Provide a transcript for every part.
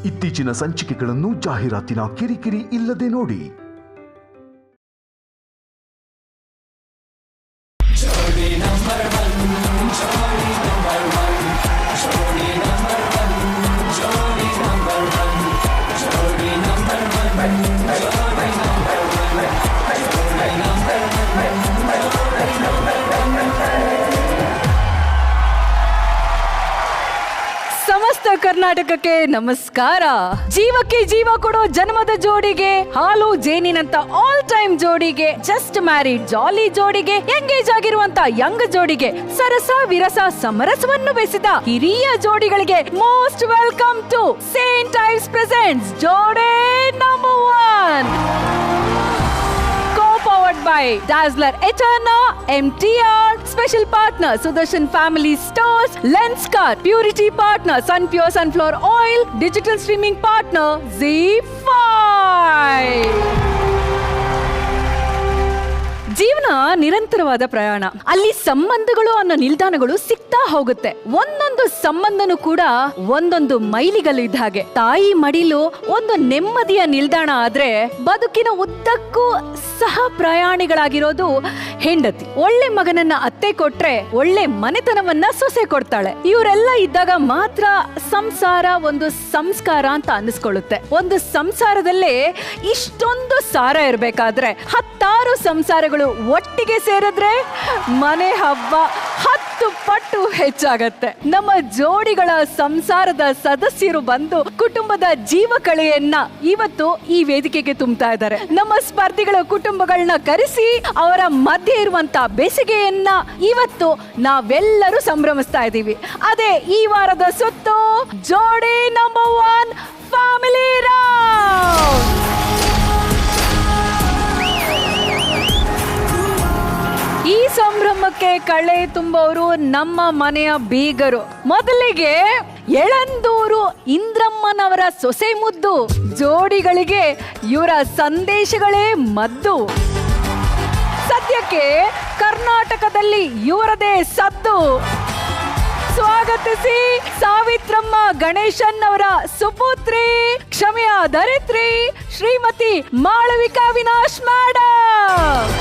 ಇತ್ತೀಚಿನ ಸಂಚಿಕೆಗಳನ್ನು ಜಾಹೀರಾತಿನ ಕಿರಿಕಿರಿ ಇಲ್ಲದೆ ನೋಡಿ. ಸಮಸ್ತ ಕರ್ನಾಟಕಕ್ಕೆ ನಮಸ್ಕಾರ. ಜೀವಕ್ಕೆ ಜೀವ ಕೊಡೋ ಜನ್ಮದ ಜೋಡಿಗೆ, ಹಾಲು ಜೇನಿನಂತ ಆಲ್ ಟೈಮ್ ಜೋಡಿಗೆ, ಜಸ್ಟ್ ಮ್ಯಾರಿಡ್ ಜಾಲಿ ಜೋಡಿಗೆ, ಎಂಗೇಜ್ ಆಗಿರುವಂತ ಯಂಗ್ ಜೋಡಿಗೆ, ಸರಸ ವಿರಸ ಸಮರಸವನ್ನು ಬೆಸೆದ ಹಿರಿಯ ಜೋಡಿಗಳಿಗೆ most welcome to Saint Ives presents Jodi number 1. Powered by Dazzler Eterna, MTR, special partner Sudarshan Family Stores, Lenskart, purity partner Sun Pure Sunflower Oil, digital streaming partner ZEE5. ಜೀವನ ನಿರಂತರವಾದ ಪ್ರಯಾಣ. ಅಲ್ಲಿ ಸಂಬಂಧಗಳು ಅನ್ನೋ ನಿಲ್ದಾಣಗಳು ಸಿಗ್ತಾ ಹೋಗುತ್ತೆ. ಒಂದೊಂದು ಸಂಬಂಧನೂ ಕೂಡ ಒಂದೊಂದು ಮೈಲಿಗಲ್ಲು ಇದ್ದ ಹಾಗೆ. ತಾಯಿ ಮಡಿಲು ಒಂದು ನೆಮ್ಮದಿಯ ನಿಲ್ದಾಣ ಆದ್ರೆ, ಬದುಕಿನ ಉದ್ದಕ್ಕೂ ಸಹ ಪ್ರಯಾಣಿಗಳಾಗಿರೋದು ಹೆಂಡತಿ. ಒಳ್ಳೆ ಮಗನನ್ನ ಅತ್ತೆ ಕೊಟ್ರೆ ಒಳ್ಳೆ ಮನೆತನವನ್ನ ಸೊಸೆ ಕೊಡ್ತಾಳೆ. ಇವರೆಲ್ಲ ಇದ್ದಾಗ ಮಾತ್ರ ಸಂಸಾರ ಒಂದು ಸಂಸ್ಕಾರ ಅಂತ ಅನ್ನಿಸ್ಕೊಳ್ಳುತ್ತೆ. ಒಂದು ಸಂಸಾರದಲ್ಲೇ ಇಷ್ಟೊಂದು ಸಾರ ಇರ್ಬೇಕಾದ್ರೆ 10 ಸಂಸಾರಗಳು ಒಟ್ಟಿಗೆ ಸೇರಿದ್ರೆ ಮನೆ ಹಬ್ಬ 10 ಪಟ್ಟು ಹೆಚ್ಚಾಗತ್ತೆ. ನಮ್ಮ ಜೋಡಿಗಳ ಸಂಸಾರದ ಸದಸ್ಯರು ಬಂದು ಕುಟುಂಬದ ಜೀವಕಳೆಯನ್ನ ಇವತ್ತು ಈ ವೇದಿಕೆಗೆ ತುಂಬ್ತಾ ಇದ್ದಾರೆ. ನಮ್ಮ ಸ್ಪರ್ಧಿಗಳ ಕುಟುಂಬಗಳನ್ನ ಕರೆಸಿ ಅವರ ಮಧ್ಯೆ ಇರುವಂತ ಬೇಸಿಗೆಯನ್ನ ಇವತ್ತು ನಾವೆಲ್ಲರೂ ಸಂಭ್ರಮಿಸ್ತಾ ಇದ್ದೀವಿ. ಅದೇ ಈ ವಾರದ ಸುತ್ತು ಜೋಡಿ ನಂಬರ್ 1 ಫ್ಯಾಮಿಲಿ ರೌಂಡ್. ಈ ಸಂಭ್ರಮಕ್ಕೆ ಕಳೆ ತುಂಬವರು ನಮ್ಮ ಮನೆಯ ಬೀಗರು. ಮೊದಲಿಗೆ ಯಳಂದೂರು ಇಂದ್ರಮ್ಮನವರ ಸೊಸೆ ಮುದ್ದು. ಜೋಡಿಗಳಿಗೆ ಇವರ ಸಂದೇಶಗಳೇ ಮದ್ದು. ಸದ್ಯಕ್ಕೆ ಕರ್ನಾಟಕದಲ್ಲಿ ಇವರದೇ ಸದ್ದು. ಸ್ವಾಗತಿಸಿ ಸಾವಿತ್ರಮ್ಮ ಗಣೇಶನ್ ಅವರ ಸುಪುತ್ರಿ, ಕ್ಷಮೆಯ ಧರಿತ್ರಿ, ಶ್ರೀಮತಿ ಮಾಳವಿಕಾ ವಿನಾಶ್ ಮೇಡಮ್.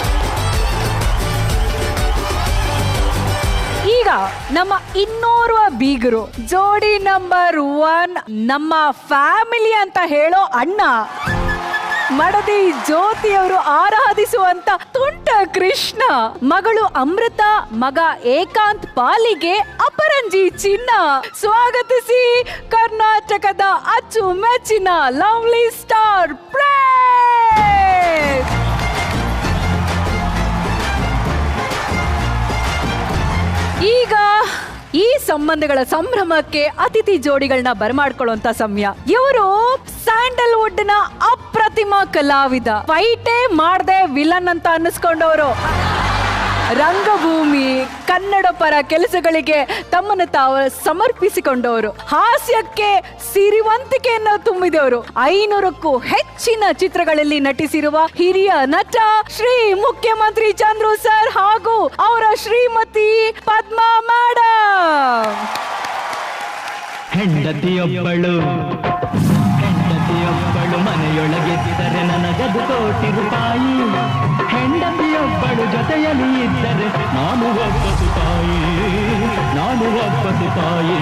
ಈಗ ನಮ್ಮ ಇನ್ನೋರ್ವ ಬೀಗರು, ಜೋಡಿ ನಂಬರ್ 1, ನಮ್ಮ ಫ್ಯಾಮಿಲಿ ಅಂತ ಹೇಳೋ ಅಣ್ಣ, ಮಡದಿ ಜ್ಯೋತಿಯವರು ಆರಾಧಿಸುವಂತ ತುಂಟ ಕೃಷ್ಣ, ಮಗಳು ಅಮೃತ, ಮಗ ಏಕಾಂತ್ ಪಾಲಿಗೆ ಅಪರಂಜಿ ಚಿನ್ನ. ಸ್ವಾಗತಿಸಿ ಕರ್ನಾಟಕದ ಅಚ್ಚುಮೆಚ್ಚಿನ ಲವ್ಲಿ ಸ್ಟಾರ್ ಪ್ರೇಮ್. ಈಗ ಈ ಸಂಬಂಧಗಳ ಸಂಭ್ರಮಕ್ಕೆ ಅತಿಥಿ ಜೋಡಿಗಳನ್ನ ಬರಮಾಡ್ಕೊಳ್ಳುವಂತ ಸಮಯ. ಇವರು ಸ್ಯಾಂಡಲ್ವುಡ್ ನ ಅಪ್ರತಿಮ ಕಲಾವಿದ. ಫೈಟೇ ಮಾಡದೆ ವಿಲನ್ ಅಂತ ಅನ್ನಿಸ್ಕೊಂಡವರು. ರಂಗಭೂಮಿ, ಕನ್ನಡ ಪರ ಕೆಲಸಗಳಿಗೆ ತಮ್ಮನ್ನು ತಾವು ಸಮರ್ಪಿಸಿಕೊಂಡವರು. ಹಾಸ್ಯಕ್ಕೆ ಸಿರಿವಂತಿಕೆಯನ್ನು ತುಂಬಿದವರು. 500ಕ್ಕೂ ಹೆಚ್ಚಿನ ಚಿತ್ರಗಳಲ್ಲಿ ನಟಿಸಿರುವ ಹಿರಿಯ ನಟ ಶ್ರೀ ಮುಖ್ಯಮಂತ್ರಿ ಚಂದ್ರು ಸರ್ ಹಾಗೂ ಅವರ ಶ್ರೀಮತಿ ಪದ್ಮಾ ಮೇಡಮ್. ಹೆಂಡತಿಯೊಬ್ಬಳು ಮನೆಯೊಳಗೆದ್ದರೆ ನನಗದು ಕೋಟಿ ರೂಪಾಯಿ. ಹೆಂಡತಿಯೊಬ್ಬಳು ಜೊತೆಯಲ್ಲಿ ಇದ್ದರೆ ನಾನು ಒಬ್ಬ ಸಿಪಾಯಿ, ನಾನು ಒಬ್ಬ ಸಿಪಾಯಿ.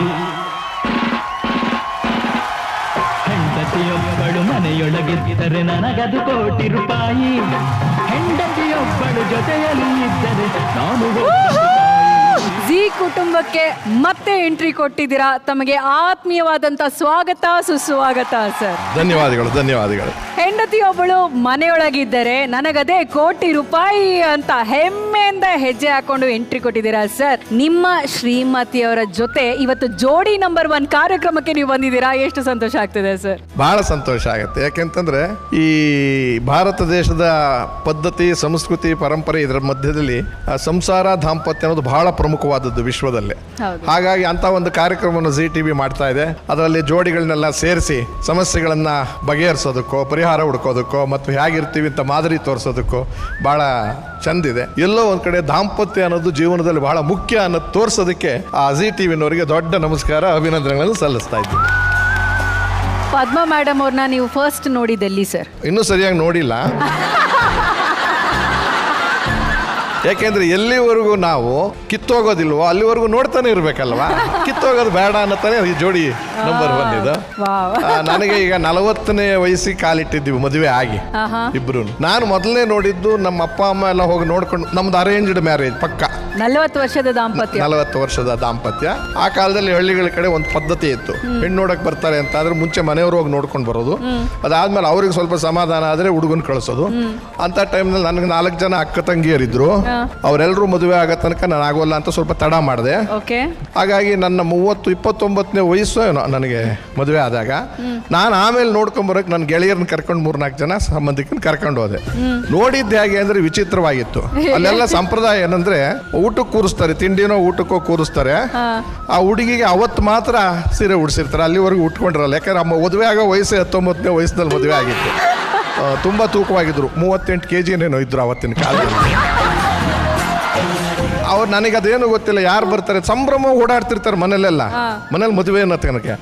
ಹೆಂಡತಿಯೊಬ್ಬಳು ಮನೆಯೊಳಗೆದ್ದರೆ ನನಗದು ಕೋಟಿ ರೂಪಾಯಿ. ಹೆಂಡತಿಯೊಬ್ಬಳು ಜೊತೆಯಲ್ಲಿ ಇದ್ದರೆ ನಾನು ಒಬ್ಬ ಸಿಪಾಯಿ. ಜೀ ಕುಟುಂಬಕ್ಕೆ ಮತ್ತೆ ಎಂಟ್ರಿ ಕೊಟ್ಟಿದ್ದೀರಾ. ತಮಗೆ ಆತ್ಮೀಯವಾದಂತ ಸ್ವಾಗತ, ಸುಸ್ವಾಗತ ಸರ್. ಧನ್ಯವಾದಗಳು, ಧನ್ಯವಾದಗಳು. ಹೆಂಡತಿಯೊಬ್ಬಳು ಮನೆಯೊಳಗಿದ್ದರೆ ನನಗದೇ ಕೋಟಿ ರೂಪಾಯಿ ಅಂತ ಹೆಮ್ಮೆಯಿಂದ ಹೆಜ್ಜೆ ಹಾಕೊಂಡು ಎಂಟ್ರಿ ಕೊಟ್ಟಿದ್ದೀರಾ ಸರ್. ನಿಮ್ಮ ಶ್ರೀಮತಿಯವರ ಜೊತೆ ಇವತ್ತು ಜೋಡಿ ನಂಬರ್ 1 ಕಾರ್ಯಕ್ರಮಕ್ಕೆ ನೀವು ಬಂದಿದ್ದೀರಾ. ಎಷ್ಟು ಸಂತೋಷ ಆಗ್ತಿದೆ ಸರ್. ಬಹಳ ಸಂತೋಷ ಆಗುತ್ತೆ. ಯಾಕೆಂತಂದ್ರೆ ಈ ಭಾರತ ದೇಶದ ಪದ್ಧತಿ, ಸಂಸ್ಕೃತಿ, ಪರಂಪರೆ, ಇದರ ಮಧ್ಯದಲ್ಲಿ ಸಂಸಾರ, ದಾಂಪತ್ಯ ಅನ್ನೋದು ಬಹಳ ಪ್ರಮುಖವಾದದ್ದು ವಿಶ್ವದಲ್ಲೇ. ಹಾಗಾಗಿ ಅಂತ ಒಂದು ಕಾರ್ಯಕ್ರಮವನ್ನು ZEE TV ಮಾಡ್ತಾ ಇದೆ. ಅದರಲ್ಲಿ ಜೋಡಿಗಳನ್ನೆಲ್ಲ ಸೇರಿಸಿ ಸಮಸ್ಯೆಗಳನ್ನ ಬಗೆಹರಿಸೋದಕ್ಕೋ, ಪರಿಹಾರ ಹುಡ್ಕೋದಕ್ಕೋ ಮತ್ತು ಹೇಗಿರ್ತೀವಿ ಅಂತ ಮಾದರಿ ತೋರಿಸೋದಕ್ಕೋ ಬಹಳ ಚಂದಿದೆ. ಎಲ್ಲೋ ಒಂದ್ ಕಡೆ ದಾಂಪತ್ಯ ಅನ್ನೋದು ಜೀವನದಲ್ಲಿ ಬಹಳ ಮುಖ್ಯ ಅನ್ನೋದು ತೋರಿಸೋದಕ್ಕೆ ಆ ZEE TVನವರಿಗೆ ದೊಡ್ಡ ನಮಸ್ಕಾರ, ಅಭಿನಂದನೆಗಳನ್ನು ಸಲ್ಲಿಸ್ತಾ ಇದ್ದೀನಿ. ಪದ್ಮಾ ಮೇಡಮ್ ಅವ್ರನ್ನ ನೀವು ಫಸ್ಟ್ ನೋಡಿದ್ದೆಲ್ಲಿ ಸರ್? ಇನ್ನೂ ಸರಿಯಾಗಿ ನೋಡಿಲ್ಲ. ಯಾಕೆಂದ್ರೆ ಎಲ್ಲಿವರೆಗೂ ನಾವು ಕಿತ್ತೋಗೋದಿಲ್ವೋ ಅಲ್ಲಿವರೆಗೂ ನೋಡ್ತಾನೆ ಇರ್ಬೇಕಲ್ವಾ. ಕಿತ್ತೋಗೋದು ಬೇಡ ಅನ್ನತಾನೆ ಈ ಜೋಡಿ ನಂಬರ್ 1 ಇದು. ನನಗೆ ಈಗ 40ನೇ ವಯಸ್ಸಿಗೆ ಕಾಲಿಟ್ಟಿದ್ದೀವಿ ಮದುವೆ ಆಗಿ ಇಬ್ರು. ನಾನು ಮೊದಲನೇ ನೋಡಿದ್ದು ನಮ್ಮ ಅಪ್ಪ ಅಮ್ಮ ಎಲ್ಲ ಹೋಗಿ ನೋಡ್ಕೊಂಡು, ನಮ್ದು ಅರೇಂಜ್ಡ್ ಮ್ಯಾರೇಜ್ ಪಕ್ಕ. 40 ವರ್ಷದ ದಾಂಪತ್ಯ. 40 ವರ್ಷದ ದಾಂಪತ್ಯ. ಆ ಕಾಲದಲ್ಲಿ ಹಳ್ಳಿಗಳ ಕಡೆ ಒಂದು ಪದ್ಧತಿ ಇತ್ತು, ಹೆಣ್ಣು ನೋಡಕ್ ಬರ್ತಾರೆ ಅಂತ ಆದ್ರೆ ಮುಂಚೆ ಮನೆಯವರು ಹೋಗಿ ನೋಡ್ಕೊಂಡು ಬರೋದು. ಅದಾದ್ಮೇಲೆ ಅವ್ರಿಗೆ ಸ್ವಲ್ಪ ಸಮಾಧಾನ ಆದ್ರೆ ಹುಡುಗನ್ ಕಳಿಸೋದು. ಅಂತ ಟೈಮ್ನಲ್ಲಿ ನನಗೆ 4 ಜನ ಅಕ್ಕ ತಂಗಿಯರಿದ್ರು. ಅವರೆಲ್ಲರೂ ಮದುವೆ ಆಗೋ ತನಕ ನಾನು ಆಗೋಲ್ಲ ಅಂತ ಸ್ವಲ್ಪ ತಡ ಮಾಡಿದೆ. ಹಾಗಾಗಿ ನನ್ನ 29ನೇ ವಯಸ್ಸು ಏನೋ ನನಗೆ ಮದುವೆ ಆದಾಗ. ನಾನು ಆಮೇಲೆ ನೋಡ್ಕೊಂಬರಕ್ ನನ್ನ ಗೆಳೆಯರನ್ನ ಕರ್ಕೊಂಡು 3-4 ಜನ ಸಂಬಂಧಿಕರನ್ನ ಕರ್ಕೊಂಡು ಹೋದೆ. ನೋಡಿದ್ದೆ ಹೇಗೆ ಅಂದ್ರೆ ವಿಚಿತ್ರವಾಗಿತ್ತು. ಅಲ್ಲೆಲ್ಲ ಸಂಪ್ರದಾಯ ಏನಂದ್ರೆ ಊಟಕ್ಕೆ ಕೂರಿಸ್ತಾರೆ, ತಿಂಡಿನೋ ಊಟಕ್ಕೋ ಕೂರಿಸ್ತಾರೆ. ಆ ಹುಡುಗಿಗೆ ಅವತ್ತು ಮಾತ್ರ ಸೀರೆ ಉಡ್ಸಿರ್ತಾರೆ, ಅಲ್ಲಿವರೆಗೂ ಉಟ್ಕೊಂಡಿರಲ್ಲ. ಯಾಕಂದ್ರೆ ಮದುವೆ ಆಗೋ ವಯಸ್ಸು 19ನೇ ವಯಸ್ಸಿನಲ್ಲಿ ಮದುವೆ ಆಗಿತ್ತು. ತುಂಬಾ ತೂಕವಾಗಿದ್ರು, 38 kg ಇದ್ರು ಅವತ್ತಿನ ಕಾಲದಲ್ಲಿ. ಅವ್ರು ನನಗೆ ಅದೇನು ಗೊತ್ತಿಲ್ಲ, ಯಾರು ಬರ್ತಾರೆ ಸಂಭ್ರಮ ಓಡಾಡ್ತಿರ್ತಾರೆ ಮನೇಲೆಲ್ಲ. ಮನೇಲಿ ಮದುವೆ ಅನ್ನೋ ತನಕ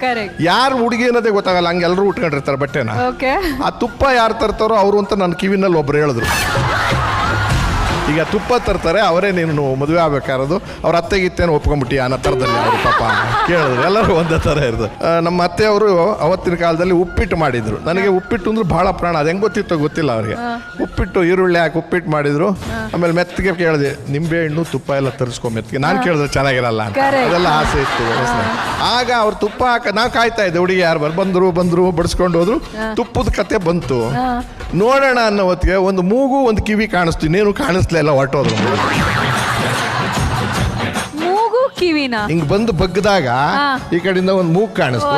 ಯಾರು ಹುಡುಗಿ ಅನ್ನೋದೇ ಗೊತ್ತಾಗಲ್ಲ, ಹಂಗೆ ಎಲ್ಲರೂ ಉಟ್ಕೊಂಡಿರ್ತಾರೆ ಬಟ್ಟೆನ. ಆ ತುಪ್ಪ ಯಾರು ತರ್ತಾರೋ ಅವರು ಅಂತ ನನ್ನ ಕಿವಿನಲ್ಲಿ ಒಬ್ರು ಹೇಳಿದ್ರು. ಈಗ ತುಪ್ಪ ತರ್ತಾರೆ, ಅವರೇ ನೀನು ಮದುವೆ ಆಗ್ಬೇಕಾರದು. ಅವ್ರ ಅತ್ತೆಗಿತ್ತೇನು ಒಪ್ಕೊಂಡ್ಬಿಟ್ಟಿ ಅನ್ನೋ ಥರದಲ್ಲಿ ಅವರು ಪಾಪ ಕೇಳಿದ್ರು. ಎಲ್ಲರೂ ಒಂದೇ ಥರ ಇರೋದು. ನಮ್ಮ ಅತ್ತೆಯವರು ಅವತ್ತಿನ ಕಾಲದಲ್ಲಿ ಉಪ್ಪಿಟ್ಟು ಮಾಡಿದ್ರು. ನನಗೆ ಉಪ್ಪಿಟ್ಟು ಅಂದ್ರೆ ಬಹಳ ಪ್ರಾಣ. ಅದು ಹೆಂಗೆ ಗೊತ್ತಿತ್ತೋ ಗೊತ್ತಿಲ್ಲ ಅವ್ರಿಗೆ. ಉಪ್ಪಿಟ್ಟು ಈರುಳ್ಳಿ ಹಾಕಿ ಉಪ್ಪಿಟ್ಟು ಮಾಡಿದ್ರು. ಆಮೇಲೆ ಮೆತ್ತಿಗೆ ಕೇಳಿದೆ, ನಿಂಬೆ ಹಣ್ಣು ತುಪ್ಪ ಎಲ್ಲ ತರಿಸ್ಕೊ ಮೆತ್ತಿಗೆ. ನಾನು ಕೇಳಿದ್ರೆ ಚೆನ್ನಾಗಿರಲ್ಲ ಅಂತ, ಅದೆಲ್ಲ ಆಸೆ ಇತ್ತು. ಆಗ ಅವ್ರು ತುಪ್ಪ ನಾವು ಕಾಯ್ತಾ ಇದ್ದೆ, ಹುಡುಗಿ ಯಾರು ಬಂದ್ರು ಬಡಿಸ್ಕೊಂಡು ಹೋದ್ರು. ತುಪ್ಪದ ಕತೆ ಬಂತು. ನೋಡೋಣ ಅನ್ನೋ ಹೊತ್ತಿಗೆ ಒಂದು ಮೂಗು ಒಂದು ಕಿವಿ ಕಾಣಿಸ್ತು, ಇನ್ನೇನು ಕಾಣಿಸ್ಲಿಲ್ಲ, ಹೊರಟೋದ್ರು. ಮೂಗು ಕಿವಿನ ಹಿಂಗ್ ಬಂದು ಬಗ್ಗದಾಗ ಈ ಕಡೆಯಿಂದ ಒಂದು ಮೂಗು ಕಾಣಿಸ್ತು,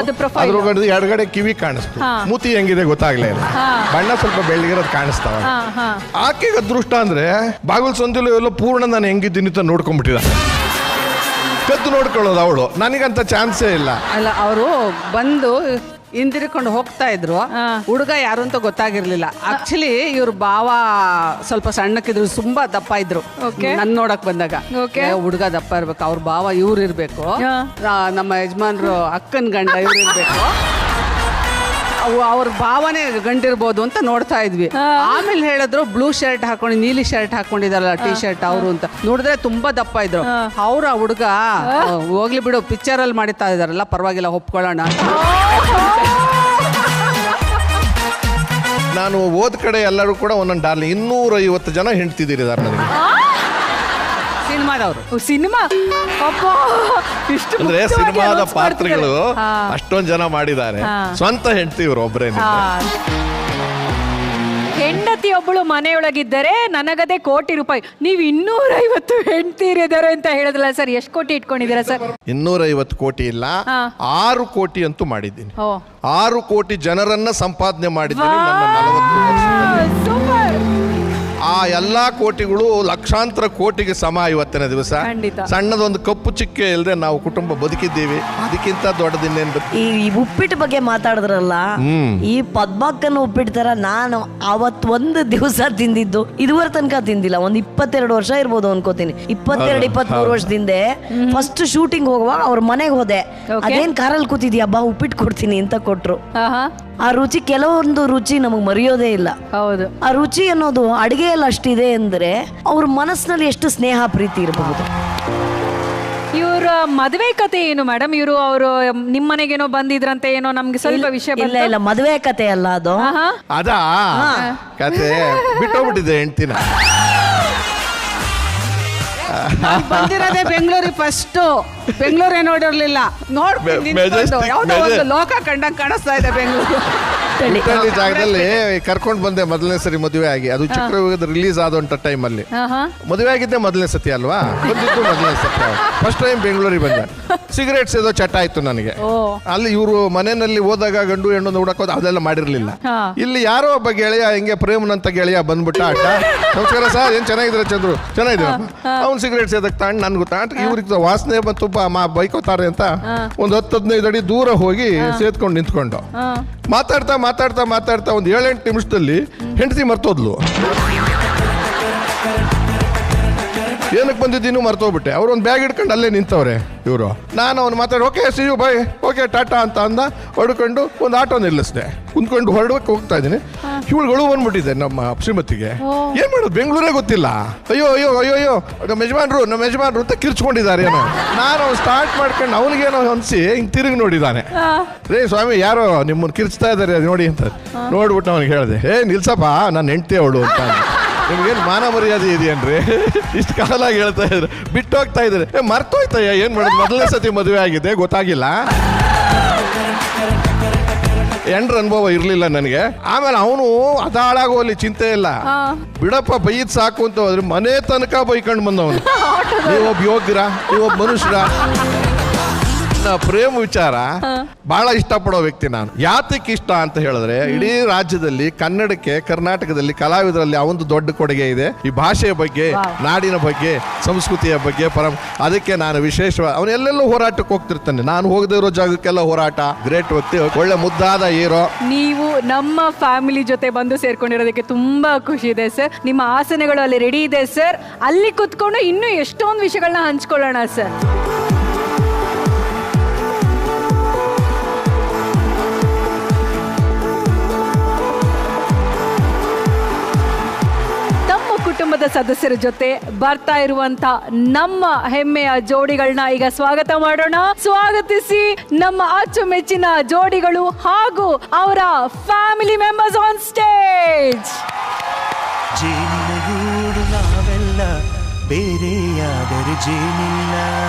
ಅದ್ರ ಎಡಗಡೆ ಕಿವಿ ಕಾಣಿಸ್ತು. ಮೂತಿ ಹೆಂಗಿದೆ ಗೊತ್ತಾಗ್ಲೇ ಇಲ್ಲ, ಬಣ್ಣ ಸ್ವಲ್ಪ ಬೆಳ್ಳಗಿರೋದು ಕಾಣಿಸ್ತಾವ. ಆಕೆಗೆ ಅದೃಷ್ಟ ಅಂದ್ರೆ ಬಾಗಿಲು ಸಂದಿಲು ಎಲ್ಲ ಪೂರ್ಣ ನಾನು ಹೆಂಗಿದ್ದೀನಿ ಅಂತ ನೋಡ್ಕೊಂಡ್ಬಿಟ್ಟಿದ. ಕದ್ದು ನೋಡ್ಕೊಳ್ಳೋದು ಅವಳು, ನನಗಂತ ಚಾನ್ಸೇ ಇಲ್ಲ. ಅಲ್ಲ, ಅವರು ಬಂದು ಹಿಂದಿರ್ಕೊಂಡು ಹೋಗ್ತಾ ಇದ್ರು. ಹುಡುಗ ಯಾರು ಅಂತ ಗೊತ್ತಾಗಿರ್ಲಿಲ್ಲ. ಆಕ್ಚುಲಿ ಇವ್ರ ಭಾವ ಸ್ವಲ್ಪ ಸಣ್ಣಕ್ಕಿದ್ರು, ತುಂಬಾ ದಪ್ಪ ಇದ್ರು. ನನ್ ನೋಡಕ್ ಬಂದಾಗ ಹುಡುಗ ದಪ್ಪ ಇರ್ಬೇಕು, ಅವ್ರ ಭಾವ ಇವ್ರು ಇರ್ಬೇಕು, ನಮ್ಮ ಯಜಮಾನ್ರು ಅಕ್ಕನ್ ಗಂಡ ಇವ್ರು ಇರ್ಬೇಕು, ಅವ್ರ ಭಾವನೆ ಗಂಡಿರ್ಬೋದು ಅಂತ ನೋಡ್ತಾ ಇದ್ವಿ. ಆಮೇಲೆ ಹೇಳಿದ್ರು ಬ್ಲೂ ಶರ್ಟ್ ಹಾಕೊಂಡು ನೀಲಿ ಶರ್ಟ್ ಹಾಕೊಂಡಿದಾರಲ್ಲ ಟೀ ಶರ್ಟ್ ಅವರು ಅಂತ. ನೋಡಿದ್ರೆ ತುಂಬಾ ದಪ್ಪ ಇದ್ರು. ಅವ್ರ ಹುಡುಗ ಹೋಗ್ಲಿ ಬಿಡು, ಪಿಕ್ಚರ್ ಅಲ್ಲಿ ಮಾಡಿತಾ ಇದಾರಲ್ಲ, ಪರವಾಗಿಲ್ಲ ಒಪ್ಕೊಳ್ಳೋಣ ಅಂತ. ನಾನು ಓದ್ ಕಡೆ ಎಲ್ಲರೂ ಕೂಡ ಒಂದೊಂದು ಡಾರ್ಲಿಂಗ್ 250 ಜನ ಹೆಂಡ್ತಿದ್ದೀರಿದಾರೆ ನನಗೆ. ಸಿನಿಮಾದವರು ಸಿನಿಮಾ ಅಂದ್ರೆ ಸಿನಿಮಾದ ಪಾತ್ರಗಳು ಅಷ್ಟೊಂದು ಜನ ಮಾಡಿದ್ದಾರೆ. ಸ್ವಂತ ಹೆಂಡತಿ ಇವರು ಒಬ್ಬರೇ. ಹೆಂಡತಿ ಒಬ್ಬಳು ಮನೆಯೊಳಗಿದ್ದರೆ ನನಗದೇ ಕೋಟಿ ರೂಪಾಯಿ. ನೀವು 250 ಹೆಂಡತಿರಿದ್ದಾರೆ ಅಂತ ಹೇಳಿದ್ರಲ್ಲ ಸರ್, ಎಷ್ಟು ಕೋಟಿ ಇಟ್ಕೊಂಡಿದ್ದೀರಾ ಸರ್? 250 ಕೋಟಿ ಇಲ್ಲ, 6 ಕೋಟಿ ಅಂತೂ ಮಾಡಿದ್ದೀನಿ. 6 ಕೋಟಿ ಜನರನ್ನ ಸಂಪಾದನೆ ಮಾಡಿದ್ದೀನಿ ನನ್ನ 40 ವರ್ಷದಲ್ಲಿ. ಆ ಎಲ್ಲಾ ಕೋಟಿಗಳು ಲಕ್ಷಾಂತರ ಕೋಟಿಗೆ ಸಮ ಇವತ್ತಿನ ದಿವಸ. ಸಣ್ಣದೊಂದು ಕಪ್ಪು ಚಿಕ್ಕೆ ಇಲ್ಲದೆ ನಾವು ಕುಟುಂಬ ಬದುಕಿದ್ದೀವಿ, ಅದಕ್ಕಿಂತ ದೊಡ್ಡದಿನ್ನೇನು. ಈ ಉಪ್ಪಿಟ್ಟು ಬಗ್ಗೆ ಮಾತಾಡಿದ್ರಲ್ಲ, ಈ ಪದ್ಮಕ್ಕನ ಉಪ್ಪಿಟ್ಟು ತರ ನಾನು ಅವತ್ತೊಂದು ದಿವಸ ತಿಂದಿದ್ದು, ಇದುವರೆ ತನಕ ತಿಂದಿಲ್ಲ. ಒಂದು 22 ವರ್ಷ ಇರ್ಬೋದು ಅನ್ಕೋತೀನಿ. 22-23 ವರ್ಷದಿಂದ ಫಸ್ಟ್ ಶೂಟಿಂಗ್ ಹೋಗುವಾಗ ಅವ್ರ ಮನೆಗೆ ಹೋದೆ. ಅದೇನ್ ಕಾರಲ್ಲಿ ಕೂತಿದ್ಯಾ ಬಾ ಉಪ್ಪಿಟ್ಟು ಕೊಡ್ತೀನಿ ಅಂತ ಕೊಟ್ರು. ಆ ರುಚಿ, ಕೆಲವೊಂದು ರುಚಿ ನಮಗ್ ಮರೆಯೋದೇ ಇಲ್ಲ. ಹೌದು, ಆ ರುಚಿ ಅನ್ನೋದು ಅಡಿಗೆಯಲ್ಲಿ ಅಷ್ಟಿದೆ ಅಂದ್ರೆ ಅವ್ರ ಮನಸ್ಸಿನಲ್ಲಿ ಎಷ್ಟು ಸ್ನೇಹ ಪ್ರೀತಿ ಇರಬಹುದು. ಇವರ ಮದುವೆ ಕತೆ ಏನು ಮೇಡಮ್? ಅವರು ನಿಮ್ಮ ಮನೆಗೇನೋ ಬಂದಿದ್ರಂತೆ, ಏನೋ ನಮ್ಗೆ ಸ್ವಲ್ಪ ವಿಷಯ ಇಲ್ಲ ಮದುವೆ ಕತೆ ಅಲ್ಲ ಅದು. ಅದಾ ಕತೆ ಬಿಟ್ಟೋಗ್ಬಿಟ್ಟಿದೆ ಹೆಂಡ್ತಿನ. ಬಂದಿರೋದೇ ಬೆಂಗಳೂರಿಗೆ ಫಸ್ಟ್. ಬೆಂಗಳೂರೇ ನೋಡಿರ್ಲಿಲ್ಲ. ಯಾವ್ದೋ ಒಂದು ಲೋಕ ಕಂಡಂಗ್ ಕಾಣಿಸ್ತಾ ಇದೆ ಬೆಂಗಳೂರು. ಜಾಗದಲ್ಲಿ ಕರ್ಕೊಂಡು ಬಂದೆ ಮೊದಲನೇ ಸರಿ ಮದುವೆ ಆಗಿ. ಅದು ಚಕ್ರವ್ಯೂಹದ ರಿಲೀಸ್ ಆದಂತ ಟೈಮ್ ಅಲ್ಲಿ ಮದುವೆ ಆಗಿದ್ದೆ ಮೊದಲನೇ ಸತಿ ಅಲ್ವಾ, ಬಂದಿದ್ದು ಮೊದಲನೇ ಸತಿ. ಫಸ್ಟ್ ಟೈಮ್ ಬೆಂಗಳೂರಿಗೆ ಬಂದೆ. ಸಿಗರೇಟ್ಸ್ ಏದೋ ಚಟ ಆಯ್ತು ನನಗೆ. ಅಲ್ಲಿ ಇವರು ಮನೆಯಲ್ಲಿ ಹೋದಾಗ ಗಂಡು ಹೆಣ್ಣು ನೋಡಕೋದು ಅದೆಲ್ಲ ಮಾಡಿರ್ಲಿಲ್ಲ. ಇಲ್ಲಿ ಯಾರೋ ಒಬ್ಬ ಗೆಳೆಯ ಹಿಂಗೆ ಪ್ರೇಮನಂತ ಗೆಳೆಯ ಬಂದ್ಬಿಟ್ಟ. ಅಡ್ಡ ನಮಸ್ಕಾರ ಸರ್, ಏನ್ ಚೆನ್ನಾಗಿದ್ರೆ ಚಂದ್ರು, ಚೆನ್ನಾಗಿದ್ದೀರ. ಅವ್ನು ಸಿಗರೇಟ್ಸ್ ಎದಕ್ ತಾಂಡ್ ನನ್ ಗೊತ್ತಾ, ಇವ್ರಿಗೆ ವಾಸನೆ ಬಂತು ಬೈಕೋತಾರೆ ಅಂತ ಒಂದು 10-15 ಅಡಿ ದೂರ ಹೋಗಿ ಸೇದ್ಕೊಂಡು ನಿಂತ್ಕೊಂಡು ಮಾತಾಡ್ತಾ ಮಾತಾಡ್ತಾ ಮಾತಾಡ್ತಾ ಒಂದು 7-8 ನಿಮಿಷದಲ್ಲಿ ಹೆಂಡತಿ ಮರ್ತೋದ್ಲು. ಏನಕ್ಕೆ ಬಂದಿದ್ದೀನಿ ಮರ್ತೋಗ್ಬಿಟ್ಟೆ. ಅವ್ರು ಒಂದು ಬ್ಯಾಗ್ ಇಟ್ಕೊಂಡು ಅಲ್ಲೇ ನಿಂತವ್ರೆ ಇವರು. ನಾನು ಅವ್ನು ಮಾತಾಡಿ okay see you bye okay tata ಅಂತ ಅಂದ. ಹೊಡ್ಕೊಂಡು ಒಂದು ಆಟೋ ನಿಲ್ಲಿಸಿದೆ, ಕುಂತ್ಕೊಂಡು ಹೊರಡಕ್ಕೆ ಹೋಗ್ತಾ ಇದ್ದೀನಿ. ಇವಳುಗಳು ಬಂದ್ಬಿಟ್ಟಿದೆ ನಮ್ಮ ಶ್ರೀಮತಿಗೆ. ಏನ್ ಮಾಡೋದು ಬೆಂಗಳೂರೇ ಗೊತ್ತಿಲ್ಲ. ಅಯ್ಯೋ ಅಯ್ಯೋ ಅಯ್ಯೋ ಅಯ್ಯೋ ನಮ್ಮ ಯಜಮಾನ್ರು ಅಂತ ಕಿರ್ಚ್ಕೊಂಡಿದ್ದಾರೆ ಏನೋ. ನಾನು ಸ್ಟಾರ್ಟ್ ಮಾಡ್ಕೊಂಡು ಅವನಿಗೇನೋ ಅನ್ಸಿ ಹಿಂಗೆ ತಿರುಗಿ ನೋಡಿದ್ದಾನೆ. ರೇ ಸ್ವಾಮಿ ಯಾರೋ ನಿಮ್ಮನ್ನು ಕಿರ್ಚ್ತಾ ಇದ್ದಾರೆ ನೋಡಿ ಅಂತ ನೋಡ್ಬಿಟ್ಟು ಅವನಿಗೆ ಹೇಳಿದೆ, ನಿಲ್ಸಪ್ಪ ನಾನು ಹೆಂಡ್ತಿ ಅವಳು ಅಂತ. ನಿಮ್ಗೇನು ಮಾನ ಮರ್ಯಾದೆ ಇದೆಯನ್ರಿ? ಇಷ್ಟು ಕಾಲಾಗಿ ಹೇಳ್ತಾ ಇದ್ರು, ಬಿಟ್ಟು ಹೋಗ್ತಾ ಇದ್ದಾರೆ. ಮರ್ತೋಯ್ತಯ್ಯ, ಏನ್ ಮಾಡೋದು, ಮೊದಲನೇ ಸತಿ ಮದುವೆ ಆಗಿದೆ ಗೊತ್ತಾಗಿಲ್ಲ. ಎಂಡ್ರ ಅನುಭವ ಇರ್ಲಿಲ್ಲ ನನಗೆ. ಆಮೇಲೆ ಅವನು ಅದಾಳಾಗೋಲಿ ಚಿಂತೆ ಇಲ್ಲ, ಬಿಡಪ್ಪ ಬೈದ್ ಸಾಕು ಅಂತ ಹೋದ್ರೆ ಮನೆ ತನಕ ಬೈಕೊಂಡು ಬಂದವನು. ನೀವೊಬ್ಬ ಯೋಗ್ಯರ, ನೀವೊಬ್ಬ ಮನುಷ್ಯರ. ಪ್ರೇಮ ವಿಚಾರ ಬಹಳ ಇಷ್ಟಪಡೋ ವ್ಯಕ್ತಿ ನಾನು. ಯಾತಕ್ಕೆ ಇಷ್ಟ ಅಂತ ಹೇಳಿದ್ರೆ, ಇಡೀ ರಾಜ್ಯದಲ್ಲಿ ಕನ್ನಡಕ್ಕೆ, ಕರ್ನಾಟಕದಲ್ಲಿ ಕಲಾವಿದರಲ್ಲಿ ಅವೊಂದು ದೊಡ್ಡ ಕೊಡುಗೆ ಇದೆ. ಈ ಭಾಷೆಯ ಬಗ್ಗೆ, ನಾಡಿನ ಬಗ್ಗೆ, ಸಂಸ್ಕೃತಿಯ ಬಗ್ಗೆ ಅದಕ್ಕೆ ನಾನು ವಿಶೇಷವಾಗಿ ಅವನೆಲ್ಲೆಲ್ಲೂ ಹೋರಾಟಕ್ಕೆ ಹೋಗ್ತಿರ್ತಾನೆ. ನಾನು ಹೋಗದೇ ಇರೋ ಜಾಗಕ್ಕೆಲ್ಲ ಹೋರಾಟ. ಗ್ರೇಟ್ ವ್ಯಕ್ತಿ, ಒಳ್ಳೆ ಮುದ್ದಾದ ಹೀರೋ. ನೀವು ನಮ್ಮ ಫ್ಯಾಮಿಲಿ ಜೊತೆ ಬಂದು ಸೇರ್ಕೊಂಡಿರೋದಕ್ಕೆ ತುಂಬಾ ಖುಷಿ ಇದೆ ಸರ್. ನಿಮ್ಮ ಆಸನಗಳು ಅಲ್ಲಿ ರೆಡಿ ಇದೆ ಸರ್. ಅಲ್ಲಿ ಕುತ್ಕೊಂಡು ಇನ್ನೂ ಎಷ್ಟೊಂದು ವಿಷಯಗಳನ್ನ ಹಂಚ್ಕೊಳ್ಳೋಣ ಸರ್. ಕುಟುಂಬದ ಸದಸ್ಯರ ಜೊತೆ ಬರ್ತಾ ಇರುವಂತ ನಮ್ಮ ಹೆಮ್ಮೆಯ ಜೋಡಿಗಳನ್ನ ಈಗ ಸ್ವಾಗತ ಮಾಡೋಣ. ಸ್ವಾಗತಿಸಿ ನಮ್ಮ ಅಚ್ಚುಮೆಚ್ಚಿನ ಜೋಡಿಗಳು ಹಾಗೂ ಅವರ ಫ್ಯಾಮಿಲಿ ಮೆಂಬರ್ಸ್ ಆನ್ ಸ್ಟೇಜ್. ಜೇನಿನ ಗೂಡು ನಾವೆಲ್ಲ ಬೇರೆಯಾದರೆ ಜೇನಿಲ್ಲ.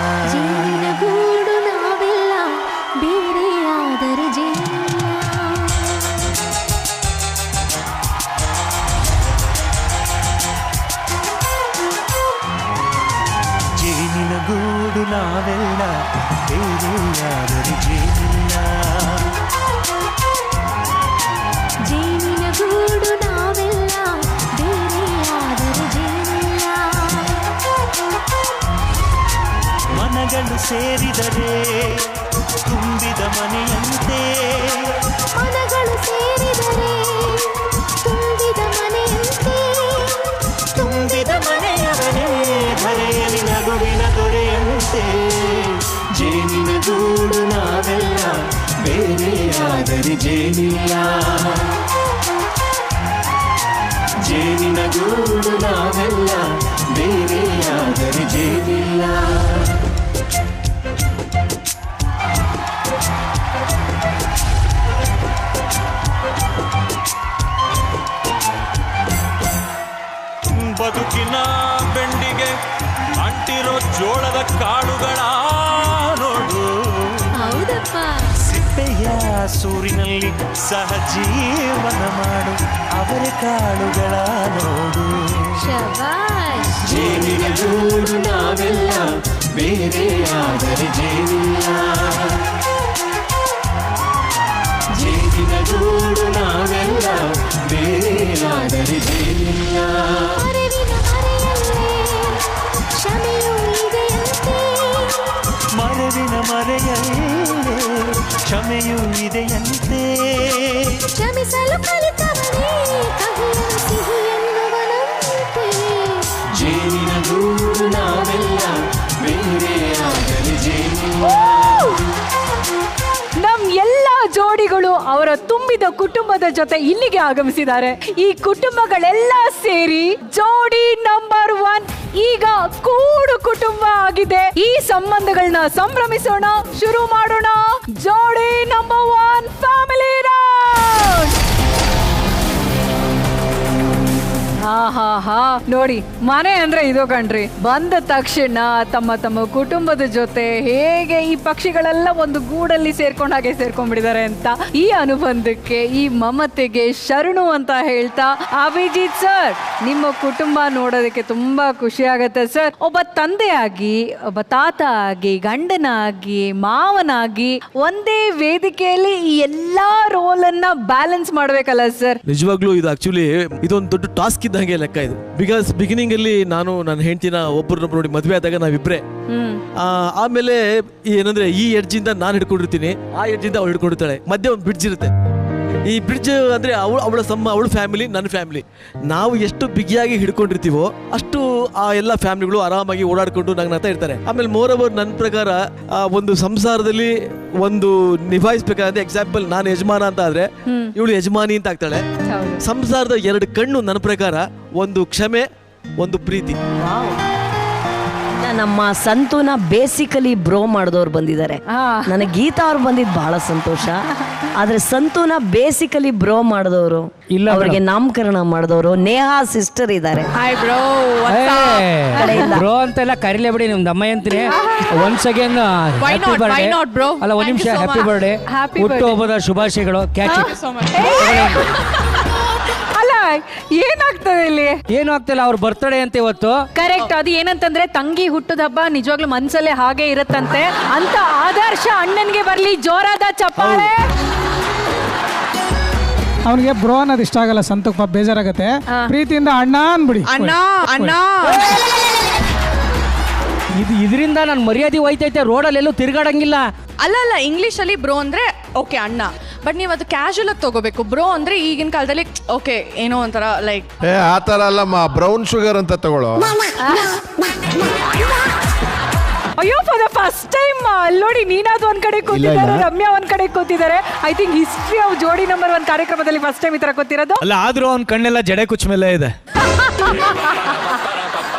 ಜೇನಿನ ಗೂಡು ನಾವೆಲ್ಲ ಬೇರೆಯಾದರೆ ಜೇನಿಲ್ಲ. ಜೇನಿನ ಗೂಡು ನಾವೆಲ್ಲ ಬೇರೆಯಾದರೆ ಜೇನಿಲ್ಲ. ಜೇನಿನ ಗೂಡು ನಾವೆಲ್ಲ ಬೇರೆಯಾದರೆ ಜೇನಿಲ್ಲ. ಮನಗಳು ಸೇರಿದರೆ ತುಂಬಿದ ಮನೆಯಂತೆ. ಮನಗಳು ಸೇರಿದರೆ ತುಂಬಿದ ಮನೆಯಂತೆ. ತುಂಬಿದ ಮನೆಯವನೇ ಧರೆಯಲ್ಲಿ ನಗುವಿನ ದೊರೆಯಂತೆ. ಜೇನಿನ ಗೂಡು ನಾವೆಲ್ಲ ಬೇರೆಯಾದರೆ ಜೇನಿಲ್ಲ. ಜೇನಿನ ಗೂಡು ನಾವೆಲ್ಲ ಬೇರೆಯಾದರೆ ಜೇನಿಲ್ಲ. ಬದುಕಿನ ಬೆಂಡಿಗೆ ಅಂಟಿರೋ ಜೋಳದ ಕಾಳುಗಳ ನೋಡು. ಹೌದಪ್ಪ. ಸಿಪ್ಪೆಯ ಸೂರಿನಲ್ಲಿ ಸಹಜೀವನ ಮಾಡು ಅವರ ಕಾಳುಗಳ ನೋಡು. ಶಬಾಷ್. ಜೇನಿನ ಗೂಡು ನಾವೆಲ್ಲ ಬೇರೆಯಾದರೆ ಜೇನಿಲ್ಲ. ಜೇನಿನ ಗೂಡು ನಾವೆಲ್ಲ ಬೇರೆಯಾದರೆ ಜೇನಿಲ್ಲ. ಮರವಿನ ಮರೆಯಲ್ಲೇ ಕ್ಷಮೆಯೂ ಇದೆಯಂತೆ. ಮರವಿನ ಮರೆಯಲ್ಲೇ ಕ್ಷಮೆಯೂ ಇದೆಯಂತೆ. ಕ್ಷಮಿಸಲು ಕಲಿತವನೇ ಕಹಿಯನ್ನು ಸಿಹಿ ಎನ್ನುವನಂತೆ. ಜೇನಿನ ಗೂಡು ನಾವೆಲ್ಲ ಬೇರೆಯಾದರೆ ಜೇನಿಲ್ಲ. ನಮ್ ಎಲ್ಲ ಜೋಡಿಗಳು ಅವರ ತುಂಬಿದ ಕುಟುಂಬದ ಜೊತೆ ಇಲ್ಲಿಗೆ ಆಗಮಿಸಿದ್ದಾರೆ. ಈ ಕುಟುಂಬಗಳೆಲ್ಲ ಸೇರಿ ಜೋಡಿ ನಂಬರ್ 1 ಈಗ ಕೂಡು ಕುಟುಂಬ ಆಗಿದೆ. ಈ ಸಂಬಂಧಗಳನ್ನ ಸಂಭ್ರಮಿಸೋಣ, ಶುರು ಮಾಡೋಣ. ಜೋಡಿ ನಂಬರ್ 1 ಫ್ಯಾಮಿಲಿ ರೌಂಡ್. ಹಾ ನೋಡಿ, ಮನೆ ಅಂದ್ರೆ ಇದು ಕಣ್ರಿ. ಬಂದ ತಕ್ಷಣ ತಮ್ಮ ತಮ್ಮ ಕುಟುಂಬದ ಜೊತೆ ಹೇಗೆ ಈ ಪಕ್ಷಿಗಳೆಲ್ಲ ಒಂದು ಗೂಡಲ್ಲಿ ಸೇರ್ಕೊಂಡಾಗೆ ಸೇರ್ಕೊಂಡ್ಬಿಟ್ಟಿದ್ದಾರೆ ಅಂತ ಈ ಅನುಬಂಧಕ್ಕೆ, ಈ ಮಮತೆಗೆ ಶರಣು ಅಂತ ಹೇಳ್ತಾ, ಅಭಿಜಿತ್ ಸರ್ ನಿಮ್ಮ ಕುಟುಂಬ ನೋಡೋದಕ್ಕೆ ತುಂಬಾ ಖುಷಿ ಆಗತ್ತೆ ಸರ್. ಒಬ್ಬ ತಂದೆಯಾಗಿ, ಒಬ್ಬ ತಾತ ಆಗಿ, ಗಂಡನಾಗಿ, ಮಾವನಾಗಿ ಒಂದೇ ವೇದಿಕೆಯಲ್ಲಿ ಈ ಎಲ್ಲಾ ರೋಲ್ ಅನ್ನ ಬ್ಯಾಲೆನ್ಸ್ ಮಾಡ್ಬೇಕಲ್ಲ ಸರ್? ನಿಜವಾಗ್ಲೂ ಇದು ಆಕ್ಚುಲಿ ಇದೊಂದು ದೊಡ್ಡ ಟಾಸ್ಕ್ ಇದ್ದಂಗೆ ಲೆಕ್ಕ ಇದು. ಬಿಕಾಸ್ ಬಿಗಿನಿಂಗ್ ಅಲ್ಲಿ ನಾನು ನನ್ನ ಹೆಂಡತಿನ ಒಬ್ಬರನ್ನೊಬ್ರು ನೋಡಿ ಮದುವೆ ಆದಾಗ ನಾವಿಬ್ರೆ. ಆಮೇಲೆ ಏನಂದ್ರೆ ಈ ಎಡ್ಜಿಂದ ನಾನು ಹಿಡ್ಕೊಂಡಿರ್ತೀನಿ, ಆ ಎಡ್ಜಿಂದ ಅವಳು ಹಿಡ್ಕೊಂಡಿರ್ತಾಳೆ, ಮಧ್ಯೆ ಒಂದು ಬ್ರಿಡ್ಜ್ ಇರುತ್ತೆ. ಈ ಬ್ರಿಡ್ಜ್ ಅಂದ್ರೆ ಅವಳ ಫ್ಯಾಮಿಲಿ, ನನ್ನ ಫ್ಯಾಮಿಲಿ, ನಾವು ಎಷ್ಟು ಬಿಗಿಯಾಗಿ ಹಿಡ್ಕೊಂಡಿರ್ತೀವೋ ಅಷ್ಟು ಆ ಎಲ್ಲ ಫ್ಯಾಮಿಲಿಗಳು ಆರಾಮಾಗಿ ಓಡಾಡ್ಕೊಂಡು ನಗ್ನಗ್ತಾ ಇರ್ತಾರೆ. ಆಮೇಲೆ ಮೋರೋವರ್ ನನ್ನ ಪ್ರಕಾರ ಒಂದು ಸಂಸಾರದಲ್ಲಿ ಒಂದು ನಿಭಾಯಿಸ್ಬೇಕಾದ್ರೆ, ಎಕ್ಸಾಂಪಲ್ ನಾನು ಯಜಮಾನ ಅಂತ ಆದ್ರೆ ಇವಳು ಯಜಮಾನಿ ಅಂತ ಆಗ್ತಾಳೆ. ಸಂಸಾರದ 2 ಕಣ್ಣು ನನ್ನ ಪ್ರಕಾರ ಒಂದು ಕ್ಷಮೆ, ಒಂದು ಪ್ರೀತಿ. ನಮ್ಮ ಸಂತೂನ ಬೇಸಿಕಲಿ ಬ್ರೋ ಮಾಡಿದವ್ರು ಬಂದಿದ್ದಾರೆ. ನನಗೆ ಗೀತಾ ಅವ್ರು ಬಂದಿದ್ದು ಬಹಳ ಸಂತೋಷ. ಆದ್ರೆ ಸಂತೂನ ಬೇಸಿಕಲಿ ಬ್ರೋ ಮಾಡಿದವರು, ಅವರಿಗೆ ನಾಮಕರಣ ಮಾಡಿದವರು ನೇಹಾ ಸಿಸ್ಟರ್ ಇದ್ದಾರೆ. ಬ್ರೋ ಅಂತೆಲ್ಲ ಕರಿಲೇ ಬಿಡಿ, ನಿಮ್ದು ಅಮ್ಮ ಅಂತೀನಿ. Once again happy birthday. ಅಲ್ಲ, ಒಂದ್ ನಿಮಿಷ, ಹ್ಯಾಪಿ ಬರ್ಡೇ, ಹುಟ್ಟುಹಬ್ಬದ ಶುಭಾಶಯಗಳು. ಕ್ಯಾಚ್ ಏನಾಗ್ತದೆ ಇಲ್ಲಿ? ಏನು ಆಗ್ತಿಲ್ಲ, ಅವ್ರ ಬರ್ತ್ಡೇ ಅಂತ ಇವತ್ತು. ಕರೆಕ್ಟ್. ಅದು ಏನಂತಂದ್ರೆ ತಂಗಿ ಹುಟ್ಟದ ಹಬ್ಬ ನಿಜವಾಗ್ಲೂ ಮನ್ಸಲ್ಲೇ ಹಾಗೆ ಇರುತ್ತಂತೆ ಅಂತ. ಆದರ್ಶ ಅಣ್ಣನ್ಗೆ ಬರ್ಲಿ ಜೋರಾದ ಚಪ್ಪಾಳೆ. ಅವನಿಗೆ ಬ್ರೋ ಅನ್ನೋದು ಇಷ್ಟ ಆಗಲ್ಲ, ಸಂತೋಷ ಪಾಪ ಬೇಜಾರಾಗತ್ತೆ. ಪ್ರೀತಿಯಿಂದ ಅಣ್ಣ ಅನ್ಬಿಡಿ. ಅಣ್ಣ ಅಣ್ಣ ಇದರಿಂದ ನಾನು ಮರ್ಯಾದೆ ಹೋಯ್ತೈತೆ, ರೋಡಲ್ಲಿ ಎಲ್ಲೂ ತಿರ್ಗಾಡಂಗಿಲ್ಲ. ಅಲ್ಲ, ಇಂಗ್ಲಿಷ್ ಅಲ್ಲಿ ಬ್ರೋ ಅಂದ್ರೆ ಓಕೆ ಅಣ್ಣ, ಬಟ್ ನೀವು ಅದು ಕ್ಯಾಶುಯಲ್ ಆಗಿ ತಗೋಬೇಕು. ಬ್ರೋ ಅಂದ್ರೆ ಈಗಿನ ಕಾಲದಲ್ಲಿ ಓಕೆ ಏನೋ ಒಂಥರ ಲೈಕ್ ಆ ಥರ ಅಲ್ಲಮ್ಮ, ಬ್ರೌನ್ ಶುಗರ್ ಅಂತ ತಗೊಳ್ಳೋ. ಅಯ್ಯೋ, ಫಾರ್ ದ ಫಸ್ಟ್ ಟೈಮ್ ನೋಡಿ, ನೀನಾದ್ರು ಒಂದ್ ಕಡೆ ಕೂತಿದ್ದಾರೆ, ರಮ್ಯಾ ಒಂದ್ ಕಡೆ ಕೂತಿದ್ದಾರೆ. ಐ ಥಿಂಕ್ ಹಿಸ್ಟ್ರಿ ಆಫ್ ಜೋಡಿ ನಂಬರ್ 1 ಕಾರ್ಯಕ್ರಮದಲ್ಲಿ ಫಸ್ಟ್ ಟೈಮ್ ಈ ತರ ಕೂತಿರೋದು. ಅಲ್ಲ, ಆದ್ರೂ ಅವ್ನ ಕಣ್ಣೆಲ್ಲ ಜಡೆ ಕುಚ್ಚ ಮೇಲೆ ಇದೆ.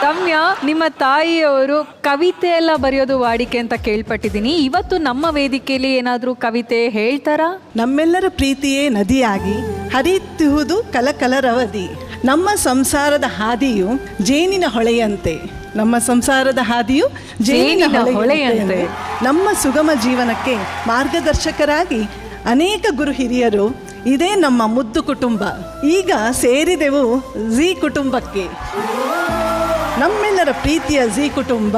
ರಮ್ಯಾ, ನಿಮ್ಮ ತಾಯಿಯವರು ಕವಿತೆ ಎಲ್ಲ ಬರೆಯೋದು ವಾಡಿಕೆ ಅಂತ ಕೇಳ್ಪಟ್ಟಿದ್ದೀನಿ. ಇವತ್ತು ನಮ್ಮ ವೇದಿಕೆಯಲ್ಲಿ ಏನಾದ್ರೂ ಕವಿತೆ ಹೇಳ್ತಾರಾ? ನಮ್ಮೆಲ್ಲರ ಪ್ರೀತಿಯೇ ನದಿಯಾಗಿ ಹರಿಯುವುದು ಕಲಕಲರವಧಿ. ನಮ್ಮ ಸಂಸಾರದ ಹಾದಿಯು ಜೇನಿನ ಹೊಳೆಯಂತೆ. ನಮ್ಮ ಸಂಸಾರದ ಹಾದಿಯು ಜೇನಿನ ಹೊಳೆಯಂತೆ. ನಮ್ಮ ಸುಗಮ ಜೀವನಕ್ಕೆ ಮಾರ್ಗದರ್ಶಕರಾಗಿ ಅನೇಕ ಗುರು ಹಿರಿಯರು. ಇದೇ ನಮ್ಮ ಮುದ್ದು ಕುಟುಂಬ. ಈಗ ಸೇರಿದೆವು ಝೀ ಕುಟುಂಬಕ್ಕೆ. ನಮ್ಮೆಲ್ಲರ ಪ್ರೀತಿಯ ಝೀ ಕುಟುಂಬ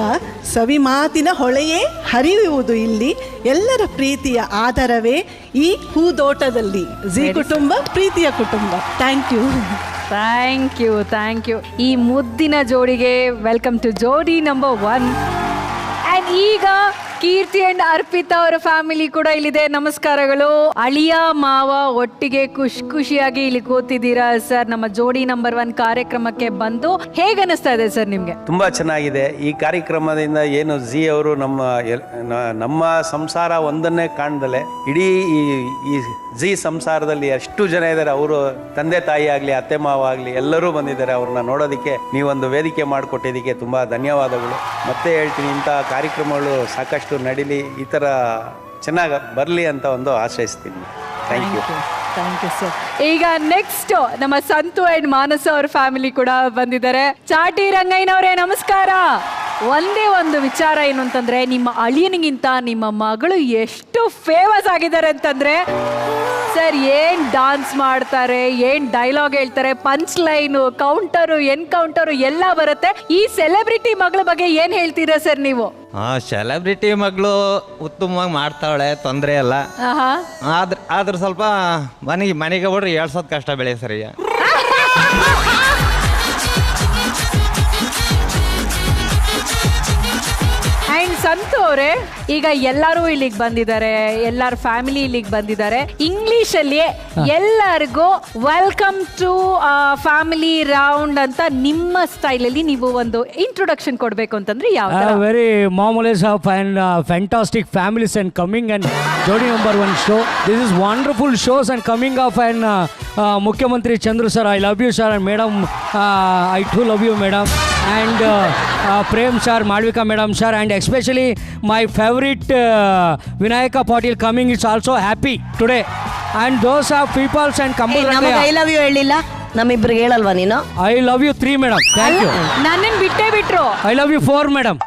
ಸವಿ ಮಾತಿನ ಹೊಳೆಯೇ ಹರಿಯುವುದು ಇಲ್ಲಿ. ಎಲ್ಲರ ಪ್ರೀತಿಯ ಆಧಾರವೇ ಈ ಹೂದೋಟದಲ್ಲಿ. ಝೀ ಕುಟುಂಬ ಪ್ರೀತಿಯ ಕುಟುಂಬ. Thank you. Thank you, thank you. ಈ ಮುದ್ದಿನ ಜೋಡಿಗೆ welcome to Jodi number 1. And ಈಗ ಕೀರ್ತಿ ಅಂಡ್ ಅರ್ಪಿತಾ ಅವರ ಫ್ಯಾಮಿಲಿ ಕೂಡ ಇಲ್ಲಿದೆ. ನಮಸ್ಕಾರಗಳು. ಅಳಿಯ ಮಾವ ಒಟ್ಟಿಗೆ ಖುಷಿಯಾಗಿ ಇಲ್ಲಿ ಕೂತಿದ್ದೀರಾ ಸರ್. ನಮ್ಮ ಜೋಡಿ ನಂಬರ್ 1 ಕಾರ್ಯಕ್ರಮಕ್ಕೆ ಬಂದು ಹೇಗೆ ಅನಿಸ್ತಾ ಇದೆ ಸರ್ ನಿಮ್ಗೆ? ತುಂಬಾ ಚೆನ್ನಾಗಿದೆ ಈ ಕಾರ್ಯಕ್ರಮದಿಂದ. ಏನು ಝೀ ಅವರು ನಮ್ಮ ಸಂಸಾರ ಒಂದನ್ನೇ ಕಾಣ್ದಲೆ ಇಡೀ ಈ ಝೀ ಸಂಸಾರದಲ್ಲಿ ಎಷ್ಟು ಜನ ಇದ್ದಾರೆ. ಅವರು ತಂದೆ ತಾಯಿ ಆಗ್ಲಿ, ಅತ್ತೆ ಮಾವ ಆಗ್ಲಿ, ಎಲ್ಲರೂ ಬಂದಿದ್ದಾರೆ. ಅವ್ರನ್ನ ನೋಡೋದಕ್ಕೆ ನೀವೊಂದು ವೇದಿಕೆ ಮಾಡಿಕೊಟ್ಟಿದ್ದಕ್ಕೆ ತುಂಬಾ ಧನ್ಯವಾದಗಳು. ಮತ್ತೆ ಹೇಳ್ತೀನಿ, ಇಂಥ ಕಾರ್ಯಕ್ರಮಗಳು ಸಾಕಷ್ಟು ನಡೀಲಿ, ಈ ಥರ ಚೆನ್ನಾಗಿ ಬರಲಿ ಅಂತ ಒಂದು ಆಶಯಿಸ್ತೀನಿ. Thank you. Thank you sir. ಈಗ ನೆಕ್ಸ್ಟ್ ನಮ್ಮ ಸಂತು ಅಂಡ್ ಮಾನಸ ಅವ್ರ ಫ್ಯಾಮಿಲಿ ಕೂಡ ಬಂದಿದ್ದಾರೆ. ಚಾಟಿ ರಂಗಯ್ಯನವರೇ ನಮಸ್ಕಾರ. ಒಂದೇ ಒಂದು ವಿಚಾರ ಏನು ಅಂತಂದ್ರೆ, ನಿಮ್ಮ ಅಳಿಯನಿಗಿಂತ ನಿಮ್ಮ ಮಗಳು ಎಷ್ಟು ಫೇಮಸ್ ಆಗಿದ್ದಾರೆ ಅಂತಂದ್ರೆ, ಸರ್ ಏನ್ ಡಾನ್ಸ್ ಮಾಡ್ತಾರೆ, ಏನ್ ಡೈಲಾಗ್ ಹೇಳ್ತಾರೆ, ಪಂಚ್ ಲೈನು, ಕೌಂಟರು, ಎನ್ಕೌಂಟರು ಎಲ್ಲ ಬರುತ್ತೆ. ಈ ಸೆಲೆಬ್ರಿಟಿ ಮಗಳ ಬಗ್ಗೆ ಏನ್ ಹೇಳ್ತೀರಾ ಸರ್ ನೀವು? ಸೆಲೆಬ್ರಿಟಿ ಮಗಳು ಉತ್ತಮವಾಗಿ ಮಾಡ್ತಾವಳೆ, ತೊಂದರೆ ಇಲ್ಲ. ಆದ್ರೆ ಸ್ವಲ್ಪ ಮನೆಗೆ ಬಿಡ್ರಿ ಏಳ್ಸೋದ್ ಕಷ್ಟ ಬೆಳೆ ಸರಿ. ಅಂಡ್ ಸಂತು ಅವರೇ, ಈಗ ಎಲ್ಲರೂ ಇಲ್ಲಿಗೆ ಬಂದಿದ್ದಾರೆ, ಎಲ್ಲರ ಫ್ಯಾಮಿಲಿ ಇಲ್ಲಿಗೆ ಬಂದಿದ್ದಾರೆ. ಇಂಗ್ಲಿಷ್ ಅಲ್ಲಿ ಎಲ್ಲರಿಗೂ ವೆಲ್ಕಮ್ ಟು ಫ್ಯಾಮಿಲಿ ರೌಂಡ್ ಅಂತ ನಿಮ್ಮ ಸ್ಟೈಲ್ ಅಲ್ಲಿ ನೀವು ಒಂದು ಇಂಟ್ರೊಡಕ್ಷನ್ ಕೊಡ್ಬೇಕು ಅಂತಂದ್ರೆ ಯಾವ? ವೆರಿ ಮಾಮೂಲೇಸ್ of and fantastic families and coming and Jodi number 1 show. This is wonderful shows and coming of and Mukhyamantri Chandru sir, I love you sir. And madam, I too love you madam. And Prem sir, Malvika madam sir, and especially my favorite Vinayaka Patil coming is also happy today. And those are peoples and ನಮಗೆ I love you ಹೇಳಿಲ್ಲ, ನಮ್ಮಿಬ್ರಿಗೆ ಹೇಳಲ್ವಾ ನೀನು? I love you 3 madam. Thank you. ನನ್ನನ್ನು ಬಿಟ್ರು. I love you 4 madam.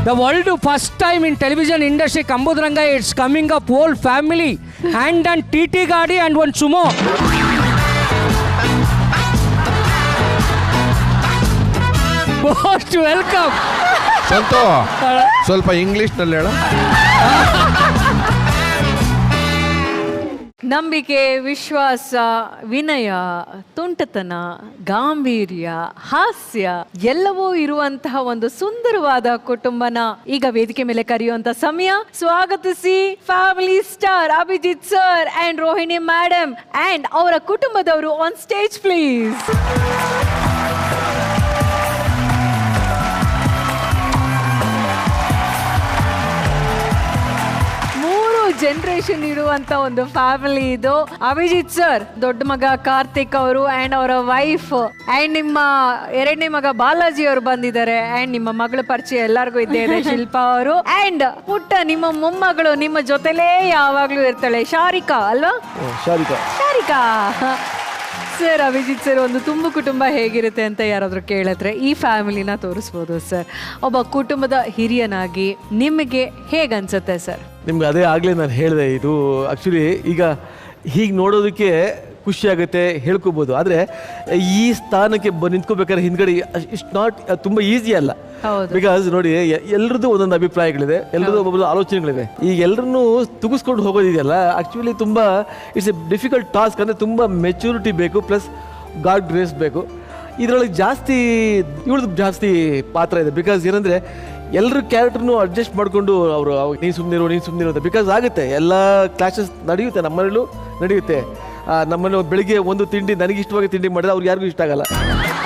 The world first time in television industry, Kambudranga, it's coming up whole family and TT Gadi and one sumo. Most welcome. ಸಂತೋ, ಸ್ವಲ್ಪ ಇಂಗ್ಲಿಷ್ನಲ್ಲಿ ಹೇಳ. ನಂಬಿಕೆ, ವಿಶ್ವಾಸ, ವಿನಯ, ತುಂಟತನ, ಗಾಂಭೀರ್ಯ, ಹಾಸ್ಯ ಎಲ್ಲವೂ ಇರುವಂತಹ ಒಂದು ಸುಂದರವಾದ ಕುಟುಂಬನ ಈಗ ವೇದಿಕೆ ಮೇಲೆ ಕರೆಯುವಂತ ಸಮಯ. ಸ್ವಾಗತಿಸಿ family star Abhijit sir and Rohini madam and ಅವರ ಕುಟುಂಬದವರು ಆನ್ ಸ್ಟೇಜ್ ಪ್ಲೀಸ್. ಜನರೇಷನ್ ಇರುವಂತ ಒಂದು ಫ್ಯಾಮಿಲಿ ಇದು. ಅಭಿಜಿತ್ ಸರ್ ದೊಡ್ಡ ಮಗ ಕಾರ್ತಿಕ್ ಅವರು ಅಂಡ್ ಅವರ ವೈಫ್ ಅಂಡ್ ನಿಮ್ಮ ಎರಡನೇ ಮಗ ಬಾಲಾಜಿ ಅವರು ಬಂದಿದ್ದಾರೆ ಅಂಡ್ ನಿಮ್ಮ ಮಗಳ ಪರಿಚಯ ಎಲ್ಲರಿಗೂ ಇದ್ದೇ ಇದೆ ಶಿಲ್ಪಾ ಅವರು ಅಂಡ್ ಪುಟ್ಟ ನಿಮ್ಮ ಮೊಮ್ಮಗಳು ನಿಮ್ಮ ಜೊತೆಲೇ ಯಾವಾಗ್ಲೂ ಇರ್ತಾಳೆ ಶಾರಿಕಾ ಅಲ್ವಾ? ಶಾರಿಕಾ ಸರ್, ಅಭಿಜಿತ್ ಸರ್, ಒಂದು ತುಂಬು ಕುಟುಂಬ ಹೇಗಿರುತ್ತೆ ಅಂತ ಯಾರಾದರೂ ಕೇಳಿದ್ರೆ ಈ ಫ್ಯಾಮಿಲಿನ ತೋರಿಸ್ಬೋದು ಸರ್. ಒಬ್ಬ ಕುಟುಂಬದ ಹಿರಿಯನಾಗಿ ನಿಮಗೆ ಹೇಗನ್ಸುತ್ತೆ ಸರ್? ನಿಮ್ಗೆ ಅದೇ ಆಗಲೇ ನಾನು ಹೇಳಿದೆ, ಇದು ಆ್ಯಕ್ಚುಲಿ ಈಗ ಹೀಗೆ ನೋಡೋದಕ್ಕೆ ಖುಷಿ ಆಗುತ್ತೆ, ಹೇಳ್ಕೊಬೋದು. ಆದರೆ ಈ ಸ್ಥಾನಕ್ಕೆ ನಿಂತ್ಕೋಬೇಕಾದ್ರೆ ಹಿಂದ್ಗಡೆ ಇಟ್ಸ್ ನಾಟ್ ತುಂಬ ಈಸಿ ಅಲ್ಲ. ಬಿಕಾಸ್ ನೋಡಿ, ಎಲ್ಲರದ್ದು ಒಂದೊಂದು ಅಭಿಪ್ರಾಯಗಳಿದೆ, ಎಲ್ಲರದ್ದು ಒಬ್ಬೊಬ್ಬರು ಆಲೋಚನೆಗಳಿವೆ. ಈಗ ಎಲ್ಲರನ್ನೂ ತುಗಿಸ್ಕೊಂಡು ಹೋಗೋದಿದೆಯಲ್ಲ, ಆ್ಯಕ್ಚುಲಿ ತುಂಬ ಇಟ್ಸ್ ಎ ಡಿಫಿಕಲ್ಟ್ ಟಾಸ್ಕ್. ಅಂದರೆ ತುಂಬ ಮೆಚುರಿಟಿ ಬೇಕು, ಪ್ಲಸ್ ಗಾಡ್ ಗ್ರೇಸ್ ಬೇಕು. ಇದರೊಳಗೆ ಇವಳದ್ದು ಜಾಸ್ತಿ ಪಾತ್ರ ಇದೆ. ಬಿಕಾಸ್ ಏನಂದರೆ ಎಲ್ಲರ ಕ್ಯಾರೆಕ್ಟರ್ನು ಅಡ್ಜಸ್ಟ್ ಮಾಡಿಕೊಂಡು ಅವರು ನೀನು ಸುಮ್ಮನಿರು ಅಂತ. ಬಿಕಾಸ್ ಆಗುತ್ತೆ, ಎಲ್ಲ ಕ್ಲಾಶಸ್ ನಡೆಯುತ್ತೆ, ನಮ್ಮನೇಲೂ ನಡೆಯುತ್ತೆ. ನಮ್ಮಲ್ಲಿ ಬೆಳಿಗ್ಗೆ ಒಂದು ತಿಂಡಿ ನನಗೆ ಇಷ್ಟವಾಗಿ ತಿಂಡಿ ಮಾಡಿದ್ರೆ ಅವ್ರಿಗೆ ಯಾರಿಗೂ ಇಷ್ಟ ಆಗಲ್ಲ,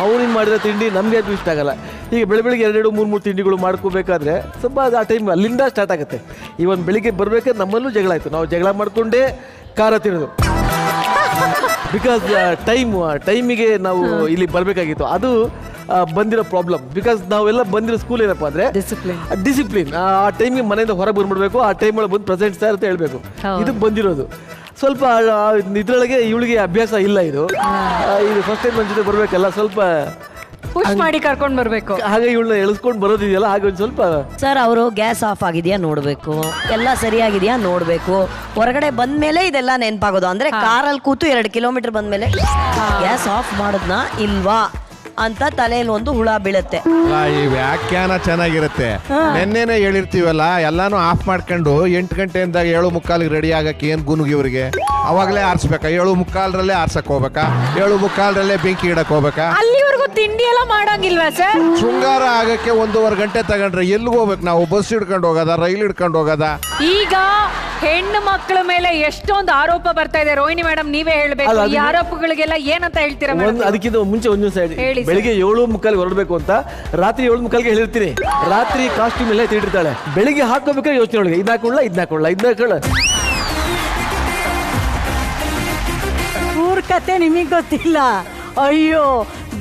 ಅವ್ನಿಗೆ ಮಾಡಿರೋ ತಿಂಡಿ ನಮ್ಗೆ ಯಾರಿಗೂ ಇಷ್ಟ ಆಗಲ್ಲ. ಈಗ ಬೆಳಿಗ್ಗೆ 2-3 ತಿಂಡಿಗಳು ಮಾಡ್ಕೋಬೇಕಾದ್ರೆ ಸ್ವಲ್ಪ ಆ ಟೈಮ್ ಅಲ್ಲಿಂದ ಸ್ಟಾರ್ಟ್ ಆಗುತ್ತೆ. ಈ ಒಂದು ಬೆಳಿಗ್ಗೆ ಬರಬೇಕಾದ್ರೆ ನಮ್ಮಲ್ಲೂ ಜಗಳ ಆಯಿತು, ನಾವು ಜಗಳ ಮಾಡಿಕೊಂಡೇ ಖಾರ ತಿನ್ನೋದು. ಬಿಕಾಸ್ ಟೈಮಿಗೆ ನಾವು ಇಲ್ಲಿ ಬರಬೇಕಾಗಿತ್ತು, ಅದು ಬಂದಿರೋ ಪ್ರಾಬ್ಲಮ್. ಬಿಕಾಸ್ ನಾವೆಲ್ಲ ಬಂದಿರೋ ಸ್ಕೂಲ್ ಏನಪ್ಪ ಅಂದರೆ ಡಿಸಿಪ್ಲಿನ್. ಆ ಟೈಮಿಗೆ ಮನೆಯಿಂದ ಹೊರಗೆ ಬಂದ್ಬಿಡ್ಬೇಕು, ಆ ಟೈಮ್ ಒಳಗೆ ಬಂದು ಪ್ರೆಸೆಂಟ್ ಸರ್ ಅಂತ ಹೇಳ್ಬೇಕು. ಇದು ಬಂದಿರೋದು ಸ್ವಲ್ಪ ಇದ್ರೊಳಗೆ ಇವಳಿಗೆ ಅಭ್ಯಾಸ ಇಲ್ಲ. ಇದು ಫಸ್ಟ್ ಟೈಮ್ ನನ್ನ ಜೊತೆ ಬರಬೇಕಲ್ಲ, ಸ್ವಲ್ಪ ಪುಷ್ ಮಾಡಿ ಕರ್ಕೊಂಡು ಬರಬೇಕು. ಹಾಗೆ ಇವಳನ್ನ ಎಳಿಸ್ಕೊಂಡು ಬರೋದಿದೆಯಲ್ಲ, ಹಾಗೆ ಒಂದು ಸ್ವಲ್ಪ ಸರ್ ಅವರು ಗ್ಯಾಸ್ ಆಫ್ ಆಗಿದೆಯಾ ನೋಡಬೇಕು, ಎಲ್ಲ ಸರಿಯಾಗಿದೆಯಾ ನೋಡಬೇಕು. ಹೊರಗಡೆ ಬಂದ್ಮೇಲೆ ಇದೆಲ್ಲ ನೆನಪಾಗೋದು. ಅಂದ್ರೆ ಕಾರಲ್ಲಿ ಕೂತು 2 ಕಿಲೋಮೀಟರ್ ಬಂದ್ಮೇಲೆ ಗ್ಯಾಸ್ ಆಫ್ ಮಾಡಿದ್ನಾ ಇಲ್ವಾ ಅಂತ ತಲೆಯಲ್ಲಿ ಒಂದು ಹುಳ ಬೀಳುತ್ತೆ. ಈ ವ್ಯಾಖ್ಯಾನ ಚೆನ್ನಾಗಿರುತ್ತೆ. ನೆನ್ನೆನೆ ಹೇಳಿರ್ತೀವಲ್ಲ, ಎಲ್ಲಾನು ಆಫ್ ಮಾಡ್ಕೊಂಡು 8 ಗಂಟೆಯಿಂದ 7:45 ರೆಡಿ ಆಗಕ್ಕೆ ಏನ್ ಗುನುಗಿ ಇವ್ರಿಗೆ ಅವಾಗಲೇ ಆರಿಸ್ಬೇಕಾ? 7:45 ಆರ್ಸಕ್ ಹೋಗ್ಬೇಕಾ? 7:45 ಬೆಂಕಿ ಇಡಕ್ ಹೋಗ್ಬೇಕಾ? ಅಲ್ಲಿವರೆಗೂ ತಿಂಡಿ ಎಲ್ಲ ಮಾಡಂಗಿಲ್ವಾ ಸರ್? ಶೃಂಗಾರ ಆಗಕ್ಕೆ 1.5 ಗಂಟೆ ತಗೊಂಡ್ರೆ ಎಲ್ಲಿಗೆ ಹೋಗ್ಬೇಕು ನಾವು? ಬಸ್ ಹಿಡ್ಕೊಂಡು ಹೋಗೋದ, ರೈಲ್ ಹಿಡ್ಕೊಂಡು ಹೋಗೋದ? ಈಗ ಹೆಣ್ಣು ಮಕ್ಕಳ ಮೇಲೆ ಎಷ್ಟೊಂದು ಆರೋಪ ಬರ್ತಾ ಇದೆ. ರೋಹಿಣಿ ಮೇಡಮ್ ನೀವೇ ಹೇಳ್ಬೇಕು, ಈ ಆರೋಪಗಳಿಗೆಲ್ಲ ಏನಂತ ಹೇಳ್ತೀರಾ? ಅದಕ್ಕಿಂತ ಮುಂಚೆ ಒಂದು ಸೈಡ್ ಬೆಳಿಗ್ಗೆ 7:45 ಹೊರಡಬೇಕು ಅಂತ ರಾತ್ರಿ 7:45 ಹೇಳಿರ್ತೀನಿ. ರಾತ್ರಿ ಕಾಸ್ಟ್ಯೂಮ್ ಎಲ್ಲ ತಿಂಡಿರ್ತಾಳೆ, ಬೆಳಿಗ್ಗೆ ಹಾಕೋಬೇಕಾದ್ರೆ ಯೋಚನೆ ಒಳಗೆ ಇದ್ನಾಕೊಳ್ಳ. ಊರ್ ಕತೆ ನಿಮಗೆ ಗೊತ್ತಿಲ್ಲ. ಅಯ್ಯೋ,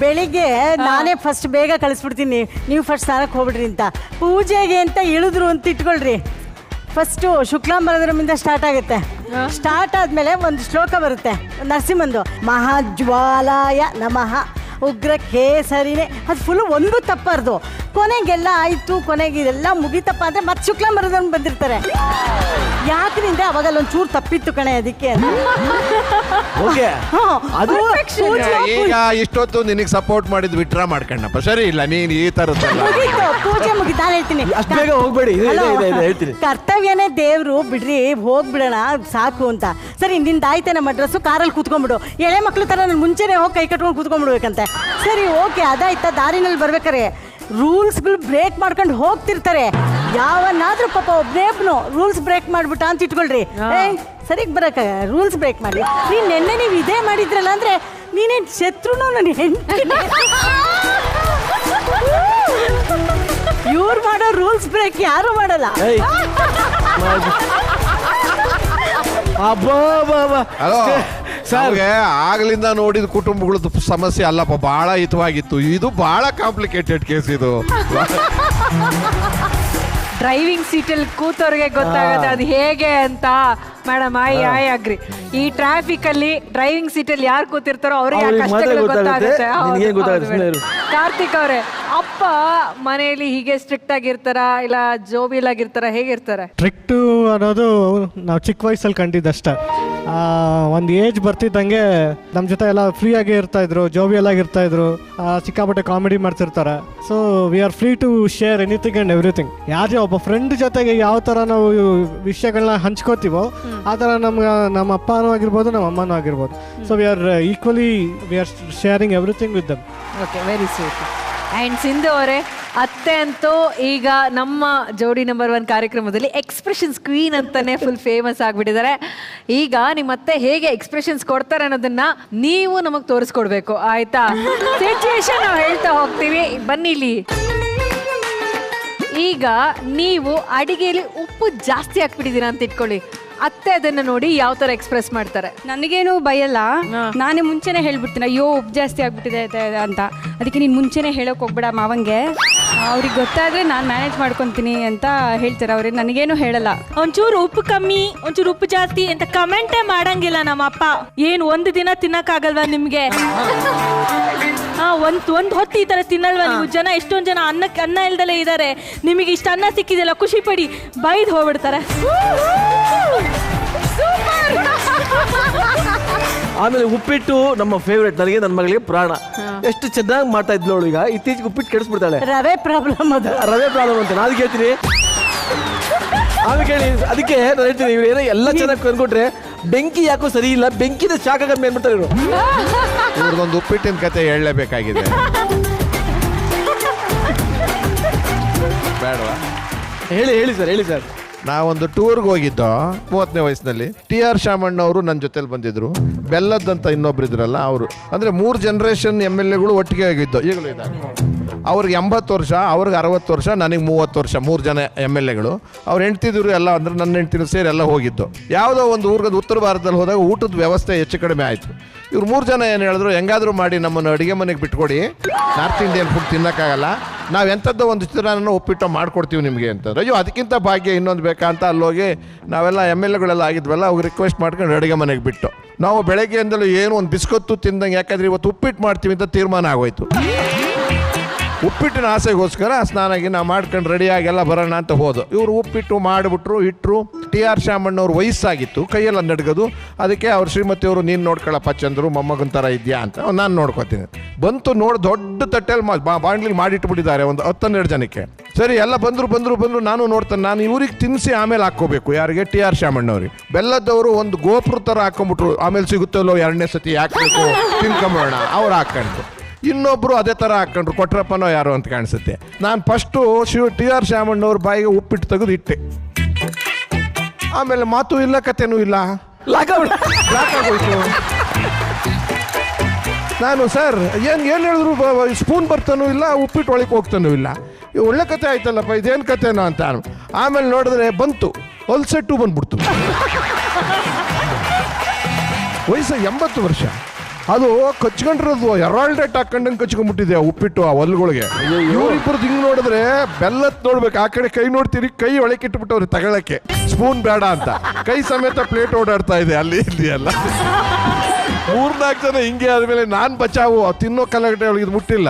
ಬೆಳಿಗ್ಗೆ ನಾನೇ ಫಸ್ಟ್ ಬೇಗ ಕಳಿಸ್ಬಿಡ್ತೀನಿ, ನೀವು ಫಸ್ಟ್ ಸ್ನಾನಕ್ಕೆ ಹೋಗ್ಬಿಡ್ರಿ ಅಂತ. ಪೂಜೆಗೆ ಅಂತ ಇಳಿದ್ರು ಅಂತ ಇಟ್ಕೊಳ್ರಿ. ಫಸ್ಟು ಶುಕ್ಲಾಂಬರದರಮಿಂದ ಸ್ಟಾರ್ಟ್ ಆಗುತ್ತೆ. ಸ್ಟಾರ್ಟ್ ಆದಮೇಲೆ ಒಂದು ಶ್ಲೋಕ ಬರುತ್ತೆ ನರಸಿಂಹಂದು, ಮಹಾಜ್ವಾಲಾಯ ನಮಃ ಉಗ್ರ ಕೇಸರಿನೇ. ಅದು ಫುಲ್ಲು ಒಂದು ತಪ್ಪಾರ್ದು. ಕೊನೆಗೆಲ್ಲ ಆಯಿತು, ಕೊನೆಗೆ ಇದೆಲ್ಲ ಮುಗಿತಪ್ಪ ಅಂದರೆ ಮತ್ತೆ ಶುಕ್ಲಾಂಬರದರಮ್ ಬಂದಿರ್ತಾರೆ. ಯಾಕ್ರಿಂದ ಅವಾಗಲ್ಲ ಒಂಚೂರು ತಪ್ಪಿತ್ತು ಕಣೆ, ಅದಕ್ಕೆ ಈಗ ಇಷ್ಟೊತ್ತು ನಿನಗೆ ಸಪೋರ್ಟ್ ಮಾಡಿದ್ ವಿಟ್ರಾ ಮಾಡ್ಕೊಂಡಪ್ಪ. ಸರಿ ಇಲ್ಲ, ನೀನು ಈ ತರದ್ದಲ್ಲ. ಪೂಜೆ ಮುಗಿದು ನಾನು ಹೇಳ್ತೀನಿ, ಹೋಗ್ಬೇಡಿ, ಕರ್ತವ್ಯನೇ ದೇವ್ರು, ಬಿಡ್ರಿ ಹೋಗ್ಬಿಡೋಣ ಸಾಕು ಅಂತ. ಸರಿ ನಿಂದಾಯ್ತೆ ನಮ್ಮ ಅಡ್ರೆಸ್ಸು, ಕಾರಲ್ಲಿ ಕೂತ್ಕೊಂಡ್ಬಿಡು. ಎಳೆ ಮಕ್ಳು ಥರ ನಾನು ಮುಂಚೆನೆ ಹೋಗಿ ಕೈ ಕಟ್ಕೊಂಡು ಕೂತ್ಕೊಂಡ್ಬಿಡ್ಬೇಕಂತೆ. ಸರಿ ಓಕೆ, ಅದಾಯ್ತಾ? ದಾರಿನಲ್ಲಿ ಬರ್ಬೇಕಾರೆ ರೂಲ್ಸ್ಗಳು ಬ್ರೇಕ್ ಮಾಡ್ಕೊಂಡು ಹೋಗ್ತಿರ್ತಾರೆ. ಯಾವನ್ನಾದ್ರೂ ಪಾಪ ಒಬ್ನೇಬ್ನು ರೂಲ್ಸ್ ಬ್ರೇಕ್ ಮಾಡ್ಬಿಟ್ಟ ಅಂತ ಇಟ್ಕೊಳ್ರಿ. ಸರಿಗ್ ಬರಕ ರೂಲ್ಸ್ ಬ್ರೇಕ್ ಮಾಡಿ. ನೆನ್ನೆ ನೀವು ಇದೇ ಮಾಡಿದ್ರಲ್ಲ ಅಂದ್ರೆ ನೀನೇನ್ ಶತ್ರುನು ನನ್ನ ಹೆಂಡತಿ. ಇವ್ರು ಮಾಡೋ ರೂಲ್ಸ್ ಬ್ರೇಕ್ ಯಾರು ಮಾಡಲ್ಲ. ಆಗ್ಲಿಂದ ನೋಡಿದ ಕುಟುಂಬಗಳದ್ದು ಸಮಸ್ಯೆ ಅಲ್ಲಪ್ಪ, ಬಹಳ ಹಿತವಾಗಿತ್ತು. ಇದು ಬಹಳ ಕಾಂಪ್ಲಿಕೇಟೆಡ್ ಕೇಸ್. ಇದು ಡ್ರೈವಿಂಗ್ ಸೀಟಲ್ಲಿ ಕೂತವ್ರಿಗೆ ಗೊತ್ತಾಗತ್ತೆ ಅದು ಹೇಗೆ ಅಂತ. Madam I agree. ಈ ಟ್ರಾಫಿಕ್ ಅಲ್ಲಿ ಡ್ರೈವಿಂಗ್ ಸೀಟಲ್ಲಿ ಯಾರು ಕೂತಿರ್ತಾರೋ ಅವ್ರಿಗೆ ಗೊತ್ತಾಗುತ್ತೆ. ಕಾರ್ತಿಕ್ ಅವರೇ, ಅಪ್ಪ ಮನೆಯಲ್ಲಿ ಹೀಗೆ ಸ್ಟ್ರಿಕ್ಟ್ ಆಗಿರ್ತಾರ ಇಲ್ಲ ಜೋಬಿಲ್ ಆಗಿರ್ತಾರ, ಹೇಗಿರ್ತಾರೆ? ಸ್ಟ್ರಿಕ್ಟ್ ಅನ್ನೋದು ನಾವು ಚಿಕ್ಕ ವಯಸ್ಸಲ್ಲಿ ಕಂಡಿದ್ದಷ್ಟೇ. ಒಂದು ಏಜ್ ಬರ್ತಿದ್ದಂಗೆ ನಮ್ಮ ಜೊತೆ ಎಲ್ಲ ಫ್ರೀ ಆಗಿ ಇರ್ತಾ ಇದ್ರು, ಜೋವಿಯಲ್ ಆಗಿ ಇರ್ತಾ ಇದ್ರು, ಸಿಕ್ಕಾಪಟ್ಟೆ ಕಾಮಿಡಿ ಮಾಡ್ತಿರ್ತಾರೆ. So we are free to share anything and everything. ಯಾವುದೇ ಒಬ್ಬ ಫ್ರೆಂಡ್ ಜೊತೆಗೆ ಯಾವ ಥರ ನಾವು ವಿಷಯಗಳನ್ನ ಹಂಚ್ಕೋತೀವೋ ಆ ಥರ ನಮ್ಮ ಅಪ್ಪನೂ ಆಗಿರ್ಬೋದು, ನಮ್ಮ ಅಮ್ಮನೂ ಆಗಿರ್ಬೋದು. So we are equally sharing everything with them. Okay, very sweet. And Sindhu ಅವರೇ, ಅತ್ತೆ ಅಂತೂ ಈಗ ನಮ್ಮ ಜೋಡಿ ನಂಬರ್ 1 ಕಾರ್ಯಕ್ರಮದಲ್ಲಿ ಎಕ್ಸ್ಪ್ರೆಷನ್ಸ್ ಕ್ವೀನ್ ಅಂತಾನೆ ಫುಲ್ ಫೇಮಸ್ ಆಗಿಬಿಟ್ಟಿದ್ದಾರೆ. ಈಗ ನಿಮ್ಮ ಅತ್ತೆ ಹೇಗೆ ಎಕ್ಸ್ಪ್ರೆಷನ್ಸ್ ಕೊಡ್ತಾರೆ ಅನ್ನೋದನ್ನ ನೀವು ನಮಗೆ ತೋರಿಸ್ಕೊಡ್ಬೇಕು, ಆಯ್ತಾ? ಸಿಚುವೇಶನ್ ನಾವು ಹೇಳ್ತಾ ಹೋಗ್ತೀವಿ, ಬನ್ನಿ ಇಲ್ಲಿ. ಈಗ ನೀವು ಅಡಿಗೆಯಲ್ಲಿ ಉಪ್ಪು ಜಾಸ್ತಿ ಹಾಕ್ಬಿಟ್ಟಿದ್ದೀರಾ ಅಂತ ಇಟ್ಕೊಳ್ಳಿ, ಅತ್ತೆ ಅದನ್ನ ನೋಡಿ ಯಾವ ತರ ಎಕ್ಸ್ಪ್ರೆಸ್ ಮಾಡ್ತಾರೆ? ನನಗೇನು ಭಯಲ್ಲ, ನಾನೇ ಮುಂಚೆನೆ ಹೇಳ್ಬಿಡ್ತೀನಿ, ಅಯ್ಯೋ ಉಪ್ಪು ಜಾಸ್ತಿ ಆಗ್ಬಿಟ್ಟಿದೆ ಅಂತ. ಅದಕ್ಕೆ ನೀನು ಮುಂಚೆನೆ ಹೇಳೋಕೆ ಹೋಗ್ಬೇಡ ಮಾವಂಗೆ, ಅವ್ರಿಗೆ ಗೊತ್ತಾದ್ರೆ ನಾನು ಮ್ಯಾನೇಜ್ ಮಾಡ್ಕೊತೀನಿ ಅಂತ ಹೇಳ್ತಾರೆ. ಅವ್ರಿಗೆ ನನಗೇನು ಹೇಳಲ್ಲ. ಒಂಚೂರು ಉಪ್ಪು ಕಮ್ಮಿ, ಒಂಚೂರು ಉಪ್ಪು ಜಾಸ್ತಿ ಅಂತ ಕಮೆಂಟೇ ಮಾಡಂಗಿಲ್ಲ ನಮ್ಮ ಅಪ್ಪ. ಏನು ಒಂದು ದಿನ ತಿನ್ನಕ್ಕಾಗಲ್ವಾ ನಿಮ್ಗೆ? ಒಂದ್ ಹೊತ್ತು ಈ ತರ ತಿನ್ನಲ್ವಾ ನೀವು? ಜನ ಎಷ್ಟೊಂದ್ ಜನ ಅನ್ನ ಇಲ್ದಲೇ ಇದ್ದಾರೆ, ನಿಮಗೆ ಇಷ್ಟ ಅನ್ನ ಸಿಕ್ಕಿದೆಲ್ಲ ಖುಷಿ ಪಡಿ, ಬೈದ್ ಹೋಗ್ಬಿಡ್ತಾರೆ. ಆಮೇಲೆ ಉಪ್ಪಿಟ್ಟು ನಮ್ಮ ಫೇವ್ರೇಟ್, ನನಗೆ ನನ್ನ ಮಗಳಿಗೆ ಪ್ರಾಣ. ಎಷ್ಟು ಚೆನ್ನಾಗಿ ಮಾಡ್ತಾ ಇದ್ಲು ಅವಳು. ಈಗ ಇತ್ತೀಚೆಗೆ ಉಪ್ಪಿಟ್ಟು ಕೆಡಿಸ್ಬಿಡ್ತಾಳೆ. ರವೆ ಪ್ರಾಬ್ಲಮ್ ಅದು, ರವೆ ಪ್ರಾಬ್ಲಮ್ ಅಂತ ನಾನು ಹೇಳ್ತೀನಿ. ಆಮೇಲೆ ಕೇಳಿ, ಅದಕ್ಕೆ ನಾನು ಹೇಳ್ತೀನಿ, ಇವ್ರು ಏನೋ ಎಲ್ಲ ಚೆನ್ನಾಗಿ ಕಂಡ್ಕೊಟ್ರೆ ಬೆಂಕಿ ಯಾಕೋ ಸರಿ ಇಲ್ಲ, ಬೆಂಕಿದ ಶಾಖ ಕಮ್ಮಿ ಅನ್ಬಿಡ್ತಾರೆ ಇವರು. ಇವ್ರದೊಂದು ಉಪ್ಪಿಟ್ಟಿನ ಕತೆ ಹೇಳಲೇಬೇಕಾಗಿದೆ. ಬೇಡವಾ? ಹೇಳಿ ಸರ್. ನಾವೊಂದು ಟೂರ್ಗೆ ಹೋಗಿದ್ದೋ 30ನೇ ವಯಸ್ಸಿನಲ್ಲಿ. TR ಶಾಮಣ್ಣ ಅವರು ನನ್ನ ಜೊತೆಲಿ ಬಂದಿದ್ರು. ಬೆಲ್ಲದಂತ ಇನ್ನೊಬ್ರು ಇದ್ರಲ್ಲ ಅವರು, ಅಂದರೆ 3 ಜನರೇಷನ್ MLAಗಳು ಒಟ್ಟಿಗೆ ಆಗಿದ್ದು, ಈಗಲೂ ಇದ್ದಾರೆ. ಅವ್ರಿಗೆ 80 ವರ್ಷ, ಅವ್ರಿಗೆ 60 ವರ್ಷ, ನನಗೆ 30 ವರ್ಷ. 3 ಜನ MLAಗಳು. ಅವ್ರು ಹೆಂಡ್ತಿದ್ರು ಎಲ್ಲ, ಅಂದರೆ ನನ್ನ ಹೆಂಡ್ತಿನೂ ಸೇರಿ ಎಲ್ಲ ಹೋಗಿದ್ದು. ಯಾವುದೋ ಒಂದು ಊರಿಗೆ ಉತ್ತರ ಭಾರತದಲ್ಲಿ ಹೋದಾಗ ಊಟದ ವ್ಯವಸ್ಥೆ ಹೆಚ್ಚು ಕಡಿಮೆ ಆಯಿತು. ಇವ್ರು 3 ಜನ ಏನು ಹೇಳಿದ್ರು, ಹೆಂಗಾದರೂ ಮಾಡಿ ನಮ್ಮನ್ನು ಅಡುಗೆ ಮನೆಗೆ ಬಿಟ್ಕೊಡಿ, ನಾರ್ತ್ ಇಂಡಿಯನ್ ಫುಡ್ ತಿನ್ನೋಕ್ಕಾಗಲ್ಲ, ನಾವು ಎಂಥದ್ದೋ ಒಂದು ಚಿತ್ರಾನ್ನ ಉಪ್ಪಿಟ್ಟು ಮಾಡ್ಕೊಡ್ತೀವಿ ನಿಮಗೆ ಅಂತಂದ್ರೆ. ಅಯ್ಯೋ ಅದಕ್ಕಿಂತ ಭಾಗ್ಯ ಇನ್ನೊಂದು ಬೇಕಾ ಅಂತ ಅಲ್ಲೋಗಿ ನಾವೆಲ್ಲ MLAಗಳೆಲ್ಲ ಆಗಿದ್ವಲ್ಲ, ಅವ್ರಿಗೆ ರಿಕ್ವೆಸ್ಟ್ ಮಾಡ್ಕೊಂಡು ಅಡುಗೆ ಮನೆಗೆ ಬಿಟ್ಟು ನಾವು ಬೆಳಗ್ಗೆಯಿಂದಲೂ ಏನು ಒಂದು ಬಿಸ್ಕೊತ್ತು ತಿಂದಂಗೆ, ಯಾಕಂದರೆ ಇವತ್ತು ಉಪ್ಪಿಟ್ಟು ಮಾಡ್ತೀವಿ ಅಂತ ತೀರ್ಮಾನ ಆಗೋಯ್ತು. ಉಪ್ಪಿಟ್ಟಿನ ಆಸೆಗೋಸ್ಕರ ಸ್ನಾನಾಗಿ ನಾವು ಮಾಡ್ಕೊಂಡು ರೆಡಿಯಾಗೆಲ್ಲ ಬರೋಣ ಅಂತ ಹೋದು. ಇವರು ಉಪ್ಪಿಟ್ಟು ಮಾಡಿಬಿಟ್ರು, ಇಟ್ಟರು. TR ಶಾಮಣ್ಣವ್ರ ವಯಸ್ಸಾಗಿತ್ತು, ಕೈಯೆಲ್ಲ ನಡ್ಗೋದು. ಅದಕ್ಕೆ ಅವ್ರ ಶ್ರೀಮತಿಯವರು, ನೀನು ನೋಡ್ಕೊಳ್ಳಪ್ಪ ಚಂದ್ರು, ಮೊಮ್ಮಗನ ಥರ ಇದೆಯಾ ಅಂತ. ನಾನು ನೋಡ್ಕೊತೀನಿ. ಬಂತು ನೋಡಿ, ದೊಡ್ಡ ತಟ್ಟೆಯಲ್ಲಿ ಬಾಂಡ್ಲಿಗೆ ಮಾಡಿಟ್ಬಿಟ್ಟಿದ್ದಾರೆ ಒಂದು 10-12 ಜನಕ್ಕೆ. ಸರಿ, ಎಲ್ಲ ಬಂದರು. ನಾನು ನೋಡ್ತೇನೆ, ನಾನು ಇವ್ರಿಗೆ ತಿನ್ನಿಸಿ ಆಮೇಲೆ ಹಾಕ್ಕೋಬೇಕು. ಯಾರಿಗೆ? TR ಶಾಮಣ್ಣವ್ರಿಗೆ. ಬೆಲ್ಲದವರು ಒಂದು ಗೋಪುರ ಥರ ಹಾಕೊಂಬಿಟ್ರು. ಆಮೇಲೆ ಸಿಗುತ್ತಲ್ಲೋ 2ನೇ ಸತಿ ಹಾಕ್ಬೇಕು, ತಿನ್ಕೊಂಬೋಣ. ಅವ್ರು ಹಾಕ್ಕೊಂಡ್ರು. ಇನ್ನೊಬ್ರು ಅದೇ ಥರ ಹಾಕೊಂಡ್ರು, ಕೊಟ್ರಪ್ಪನೋ ಯಾರೋ ಅಂತ ಕಾಣಿಸುತ್ತೆ. ನಾನು ಫಸ್ಟು TR ಶಾಮಣ್ಣವ್ರ ಬಾಯಿಗೆ ಉಪ್ಪಿಟ್ಟು ತೆಗೆದು ಇಟ್ಟೆ. ಆಮೇಲೆ ಮಾತು ಇಲ್ಲ, ಕತೆನೂ ಇಲ್ಲ, ಲಾಕ್ ಆಗೋಯ್ತು. ನಾನು ಸರ್ ಏನು ಹೇಳಿದ್ರು, ಸ್ಪೂನ್ ಬರ್ತಾನೂ ಇಲ್ಲ, ಉಪ್ಪಿಟ್ಟು ಒಳಗೆ ಹೋಗ್ತಾನೂ ಇಲ್ಲ. ಒಳ್ಳೆ ಕತೆ ಆಯ್ತಲ್ಲಪ್ಪ, ಇದೇನು ಕತೆನೋ ಅಂತ. ಆಮೇಲೆ ನೋಡಿದ್ರೆ ಬಂತು, ಹೊಲ್ಸೆಟ್ಟು ಬಂದ್ಬಿಡ್ತು. ವಯಸ್ಸು 80 ವರ್ಷ. ಅದು ಕಚ್ಕೊಂಡಿರೋದು ಎರಾಲ್ಡೇಟ್ ಹಾಕೊಂಡಂಗೆ ಕಚ್ಕೊಂಡ್ಬಿಟ್ಟಿದೆ ಆ ಉಪ್ಪಿಟ್ಟು ಆ ಹೊಲ್ಗಳಿಗೆ. ಇವ್ರಿಬ್ಬರದ್ದು ಹಿಂಗೆ ನೋಡಿದ್ರೆ ಬೆಲ್ಲತ್ ನೋಡ್ಬೇಕು, ಆ ಕಡೆ ಕೈ ನೋಡ್ತೀರಿ, ಕೈ ಒಳಗೆ ಇಟ್ಬಿಟ್ಟವ್ರಿ ತಗೊಳಕ್ಕೆ, ಸ್ಪೂನ್ ಬೇಡ ಅಂತ. ಕೈ ಸಮೇತ ಪ್ಲೇಟ್ ಓಡಾಡ್ತಾ ಇದೆ ಅಲ್ಲಿ ಇಲ್ಲಿ ಎಲ್ಲ. 3-4 ಜನ ಹಿಂಗೆ ಆದಮೇಲೆ ನಾನು ಬಚಾವು, ತಿನ್ನೋ ಕಲಗಟ್ಟೆ ಒಳಗೆ ಇದು ಮುಟ್ಟಿಲ್ಲ.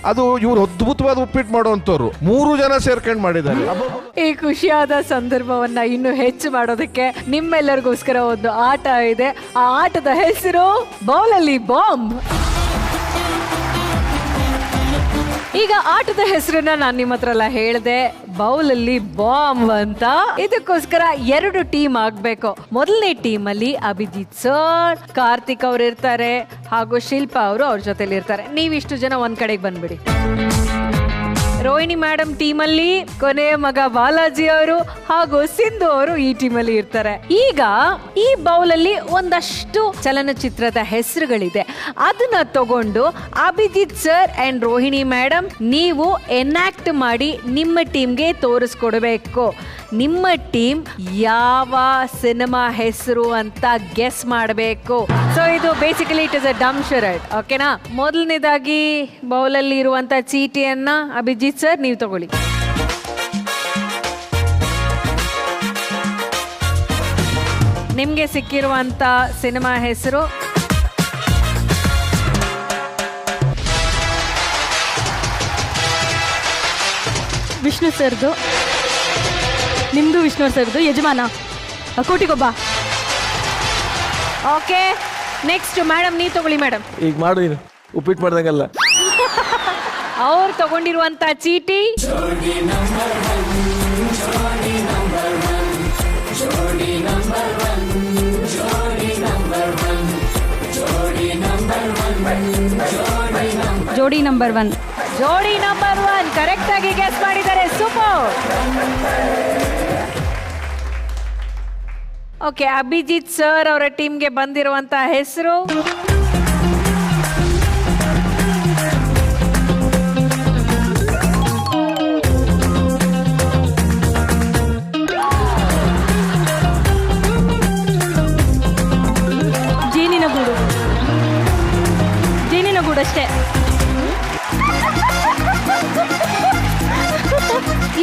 ಅದು ಇವ್ರು ಅದ್ಭುತವಾದ ಉಪ್ಪಿಟ್ಟು ಮಾಡೋವಂಥವ್ರು 3 ಜನ ಸೇರ್ಕೊಂಡು ಮಾಡಿದ್ದಾರೆ. ಈ ಖುಷಿಯಾದ ಸಂದರ್ಭವನ್ನ ಇನ್ನು ಹೆಚ್ಚು ಮಾಡೋದಕ್ಕೆ ನಿಮ್ಮೆಲ್ಲರಿಗೋಸ್ಕರ ಒಂದು ಆಟ ಇದೆ. ಆ ಆಟದ ಹೆಸರು ಬೌಲಲ್ಲಿ ಬಾಂಬ್. ಈಗ ಆಟದ ಹೆಸರನ್ನ ನಾನು ನಿಮ್ಮ ಹತ್ರ ಎಲ್ಲ ಹೇಳಿದೆ, ಬೌಲಲ್ಲಿ ಬಾಂಬ್ ಅಂತ. ಇದಕ್ಕೋಸ್ಕರ 2 ಟೀಮ್ ಆಗ್ಬೇಕು. ಮೊದಲನೇ ಟೀಮ್ ಅಲ್ಲಿ ಅಭಿಜಿತ್ ಸರ್, ಕಾರ್ತಿಕ್ ಅವ್ರು ಇರ್ತಾರೆ, ಹಾಗೂ ಶಿಲ್ಪಾ ಅವರು ಅವ್ರ ಜೊತೆಲಿ ಇರ್ತಾರೆ. ನೀವಿಷ್ಟು ಜನ ಒಂದ್ ಕಡೆಗೆ ಬಂದ್ಬಿಡಿ. ರೋಹಿಣಿ ಮೇಡಮ್ ಟೀಮಲ್ಲಿ ಕೊನೆಯ ಮಗ ಬಾಲಾಜಿ ಅವರು ಹಾಗೂ ಸಿಂಧು ಅವರು ಈ ಟೀಮಲ್ಲಿ ಇರ್ತಾರೆ. ಈಗ ಈ ಬೌಲಲ್ಲಿ ಒಂದಷ್ಟು ಚಲನಚಿತ್ರದ ಹೆಸರುಗಳಿದೆ. ಅದನ್ನ ತಗೊಂಡು Abhijit sir and Rohini madam ನೀವು ಎನಾಕ್ಟ್ ಮಾಡಿ ನಿಮ್ಮ ಟೀಮ್ಗೆ ತೋರಿಸ್ಕೊಡ್ಬೇಕು. ನಿಮ್ಮ ಟೀಮ್ ಯಾವ ಸಿನಿಮಾ ಹೆಸರು ಅಂತ ಗೆಸ್ ಮಾಡಬೇಕು. ಸೊ ಇದು ಬೇಸಿಕಲಿ ಇಟ್ ಇಸ್ ಅ ಡಮ್ ಶರಡ್. ಓಕೆನಾ? ಮೊದಲನೇದಾಗಿ ಬೌಲಲ್ಲಿ ಇರುವಂತ ಚೀಟಿಯನ್ನ ಅಭಿಜಿತ್ ಸರ್ ನೀವು ತಗೊಳ್ಳಿ. ನಿಮ್ಗೆ ಸಿಕ್ಕಿರುವಂತ ಸಿನಿಮಾ ಹೆಸರು ವಿಷ್ಣು ಸರ್ದು. ನಿಮ್ದು ವಿಷ್ಣು ಸರ್ದು ಯಜಮಾನ, ಕೋಟಿಗೊಬ್ಬ. ಓಕೆ ನೆಕ್ಸ್ಟ್ ಮೇಡಮ್ ನೀ ತಗೊಳ್ಳಿ ಮೇಡಮ್. ಈಗ ಮಾಡು ನೀನು ಉಪ್ಪಿಟ್ಟು ಮಾಡ್ದಂಗಲ್ಲ. ಅವ್ರು ತಗೊಂಡಿರುವಂತ ಚೀಟಿ ಜೋಡಿ ನಂಬರ್ 1. ಜೋಡಿ ನಂಬರ್ 1 ಕರೆಕ್ಟ್ ಆಗಿ ಗೆಸ್ ಮಾಡಿದ್ದಾರೆ. ಸೂಪರ್. ಓಕೆ, ಅಭಿಜಿತ್ ಸರ್ ಅವರ ಟೀಮ್ಗೆ ಬಂದಿರುವಂತ ಹೆಸರು ಜೇನಿನಗೂಡು. ಜೇನಿನಗೂಡು ಅಷ್ಟೇ.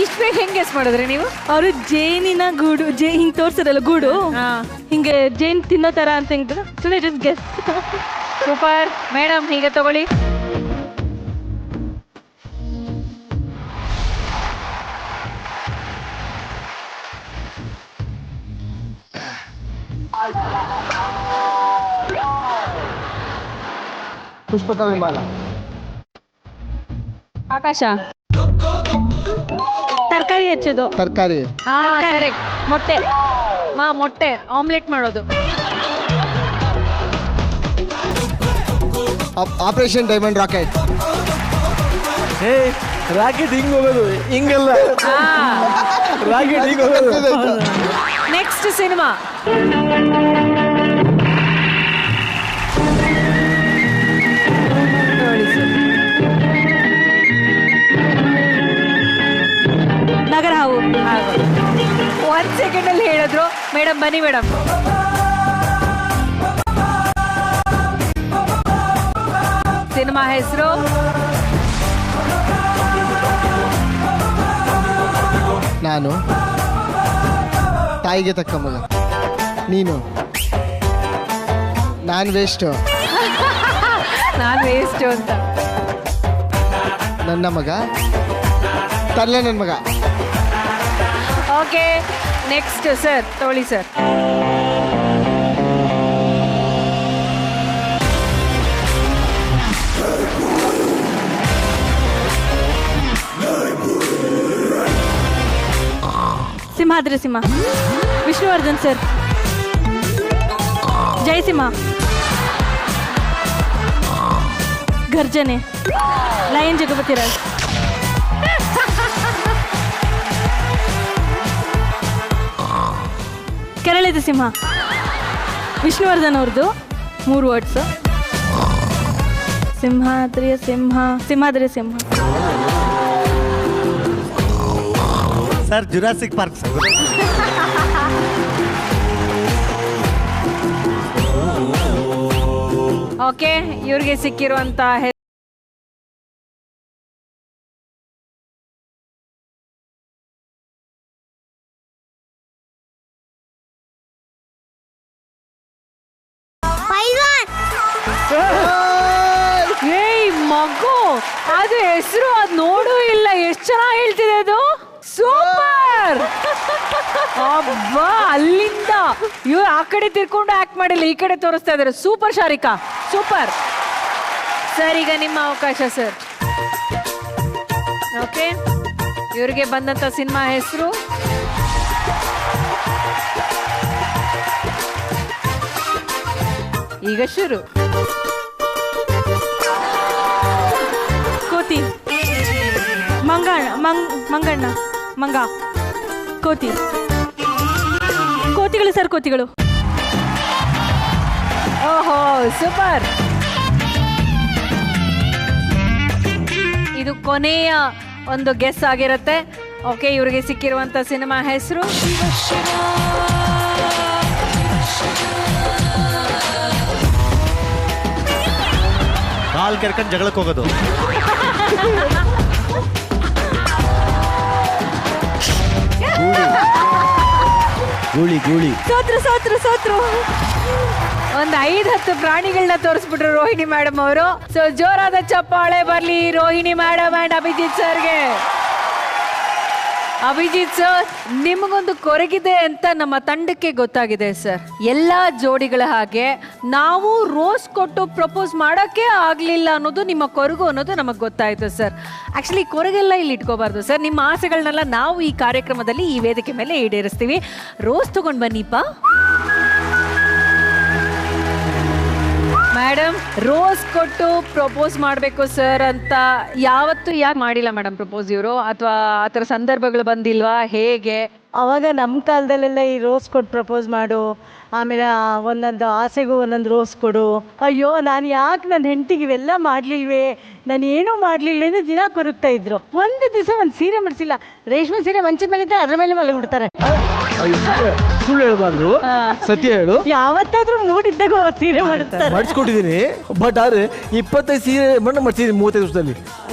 ಇಷ್ಟು ಬೇಗ ಹೆಂಗ್ ಗೆಸ್ ಮಾಡಿದ್ರಿ ನೀವು? ಅವರು ಜೇನಿನ ಗೂಡು ಹಿಂಗ್ ತೋರ್ಸರಲ್ಲ ಗೂಡು, ಹಿಂಗೆ ಜೇನ್ ತಿನ್ನೋ ತರ ಅಂತ ಹಿಂಗ್ ಸುಮ್ಮನೆ ಜಸ್ಟ್ ಗೆಸ್. ಸೂಪರ್ ಮೇಡಮ್, ಹೀಗೆ ತಗೊಳ್ಳಿ. ಪುಷ್ಪಕ ವಿಮಾನ. ಆಕಾಶ. ತರಕಾರಿ ಹೆಚ್ಚೋದು. ತರಕಾರಿ. ಕರೆಕ್ಟ್. ಮೊಟ್ಟೆ. ಮೊಟ್ಟೆ ಆಮ್ಲೆಟ್ ಮಾಡೋದು. Operation diamond rocket. ರಾಕೆಟ್ ಹಿಂಗ್ ಹೋಗೋದು, ಹಿಂಗಲ್ಲ. ರಾಕೆಟ್ ಹಿಂಗ್ ಹೋಗೋದು. Next cinema. ನಗರ ಹಾವು. 1 ಸೆಕೆಂಡ್ ಅಲ್ಲಿ ಹೇಳಿದ್ರು ಮೇಡಮ್. ಬನ್ನಿ ಮೇಡಮ್. ಸಿನಿಮಾ ಹೆಸರು ನಾನು ತಾಯಿಗೆ ತಕ್ಕ ಮಗ, ನೀನು ನಾನು ವೇಸ್ಟ್. ನಾನು ವೇಸ್ಟ್ ಅಂತ. ನನ್ನ ಮಗ ತರ್ಲೆ ನನ್ನ ಮಗ. ಓಕೆ ನೆಕ್ಸ್ಟ್ ಸರ್ ತಗೊಳ್ಳಿ sir. Simhadri Simha. Vishnuvardhan sir. Jayasimha. Garjane. Lion Jagapathi Raj. Keralida Simha. Vishnuvardhan ಅವ್ರದ್ದು 3 words. Simhadriya Simha. Simhadriya Simha. Sir Jurassic Park sir. Okay, ಇವ್ರಿಗೆ ಸಿಕ್ಕಿರುವಂತ ಮಗು ಅದು ಹೆಸರು ಅದು ನೋಡು ಇಲ್ಲ. ಎಷ್ಟು ಚೆನ್ನಾಗಿ ಹೇಳ್ತಿದೆ ಅದು. ಸೂಪರ್. ಅಬ್ಬಾ, ಅಲ್ಲಿಂದ ಇವ್ರು ಆ ಕಡೆ ತಿರ್ಕೊಂಡು ಆಕ್ಟ್ ಮಾಡಿಲ್ಲ, ಈ ಕಡೆ ತೋರಿಸ್ತಾ ಇದಾರೆ. Super ಶಾರಿಕಾ, super. ಸರ್ ಈಗ ನಿಮ್ಮ ಅವಕಾಶ ಸರ್. ಓಕೆ, ಇವ್ರಿಗೆ ಬಂದಂತ ಸಿನಿಮಾ ಹೆಸರು ಈಗ ಶುರು. ಕೋತಿ. ಮಂಗಣ್ಣ. ಮಂಗ. ಕೋತಿ. ಕೋತಿಗಳು ಸರ್, ಕೋತಿಗಳು. ಓಹೋ ಸೂಪರ್. ಇದು ಕೊನೆಯ ಒಂದು ಗೆಸ್ ಆಗಿರುತ್ತೆ. ಓಕೆ, ಇವರಿಗೆ ಸಿಕ್ಕಿರುವಂತ ಸಿನಿಮಾ ಹೆಸರು ಕಾಲ್ ಕೆರ್ಕೊಂಡು ಜಗಳಕ್ಕೆ ಹೋಗೋದು. ಗೂಳಿ ಗೂಳಿ. ಸೋತ್ರು. ಒಂದು 5-10 ಪ್ರಾಣಿಗಳನ್ನ ತೋರಿಸ್ಬಿಟ್ರು ರೋಹಿಣಿ ಮೇಡಮ್ ಅವರು. ಸೊ ಜೋರಾದ ಚಪ್ಪಾಳೆ ಬರ್ಲಿ ರೋಹಿಣಿ ಮೇಡಮ್ ಅಂಡ್ ಅಭಿಜಿತ್ ಸರ್ಗೆ. ಅಭಿಜಿತ್ ಸರ್, ನಿಮಗೊಂದು ಕೊರಗಿದೆ ಅಂತ ನಮ್ಮ ತಂಡಕ್ಕೆ ಗೊತ್ತಾಗಿದೆ ಸರ್. ಎಲ್ಲಾ ಜೋಡಿಗಳ ಹಾಗೆ ನಾವು ರೋಸ್ ಕೊಟ್ಟು ಪ್ರಪೋಸ್ ಮಾಡಕ್ಕೆ ಆಗ್ಲಿಲ್ಲ ಅನ್ನೋದು ನಿಮ್ಮ ಕೊರಗು ಅನ್ನೋದು ನಮಗೆ ಗೊತ್ತಾಯ್ತು ಸರ್. ಆಕ್ಚುಲಿ ಕೊರಗೆಲ್ಲ ಇಲ್ಲಿ ಇಟ್ಕೋಬಾರ್ದು ಸರ್. ನಿಮ್ಮ ಆಸೆಗಳನ್ನೆಲ್ಲ ನಾವು ಈ ಕಾರ್ಯಕ್ರಮದಲ್ಲಿ ಈ ವೇದಿಕೆ ಮೇಲೆ ಈಡೇರಿಸ್ತೀವಿ. ರೋಸ್ ತಗೊಂಡ್ ಬನ್ನಿಪ್ಪ. ಮೇಡಮ್, ರೋಸ್ ಕೊಟ್ಟು ಪ್ರಪೋಸ್ ಮಾಡಬೇಕು ಸರ್ ಅಂತ ಯಾವತ್ತು ಯಾಕೆ ಮಾಡಿಲ್ಲ ಮೇಡಮ್ ಪ್ರಪೋಸ್ ಇವರು? ಅಥವಾ ಆ ಥರ ಸಂದರ್ಭಗಳು ಬಂದಿಲ್ವಾ, ಹೇಗೆ? ಅವಾಗ ನಮ್ಮ ಕಾಲದಲ್ಲೆಲ್ಲ ಈ ರೋಸ್ ಕೊಟ್ಟು ಪ್ರಪೋಸ್ ಮಾಡು, ಆಮೇಲೆ ಒಂದೊಂದು ಆಸೆಗೂ ಒಂದೊಂದು ರೋಸ್ ಕೊಡು. ಅಯ್ಯೋ, ನಾನು ಯಾಕೆ ನನ್ನ ಹೆಂಡತಿಗೆ ಇವೆಲ್ಲ ಮಾಡಲಿಲ್ವೇ, ನಾನು ಏನೂ ಮಾಡಲಿಲ್ಲ ಅಂದರೆ ದಿನ ಕೊರಗ್ತಾ ಇದ್ರು. ಒಂದು ದಿವಸ ಒಂದು ಸೀರೆ ಮಾಡಿಸಿಲ್ಲ. ರೇಷ್ಮೆ ಸೀರೆ ಮಂಚದ ಮೇಲೆ ಇದ್ದರೆ ಅದರ ಮೇಲೆ ಮಲಗಿಬಿಡ್ತಾರೆ. ಸುಳ್ಳು ಹೇಳ್ಬಾರ್ದು, ಸತ್ಯ ಹೇಳು. ಯಾವತ್ತಾದ್ರೂ ನೋಡಿದ್ದಾಗ ಸೀರೆ ಮಾಡುತ್ತಾರೆ. ಮಾಡಿಸ್ಕೊಟ್ಟಿದ್ದೀನಿ, ಬಟ್ ಆದ್ರೆ 25 ಸೀರೆ ಮಣ್ಣು ಮಾಡಿಸಿದ್ದೀನಿ 35 ವರ್ಷದಲ್ಲಿ.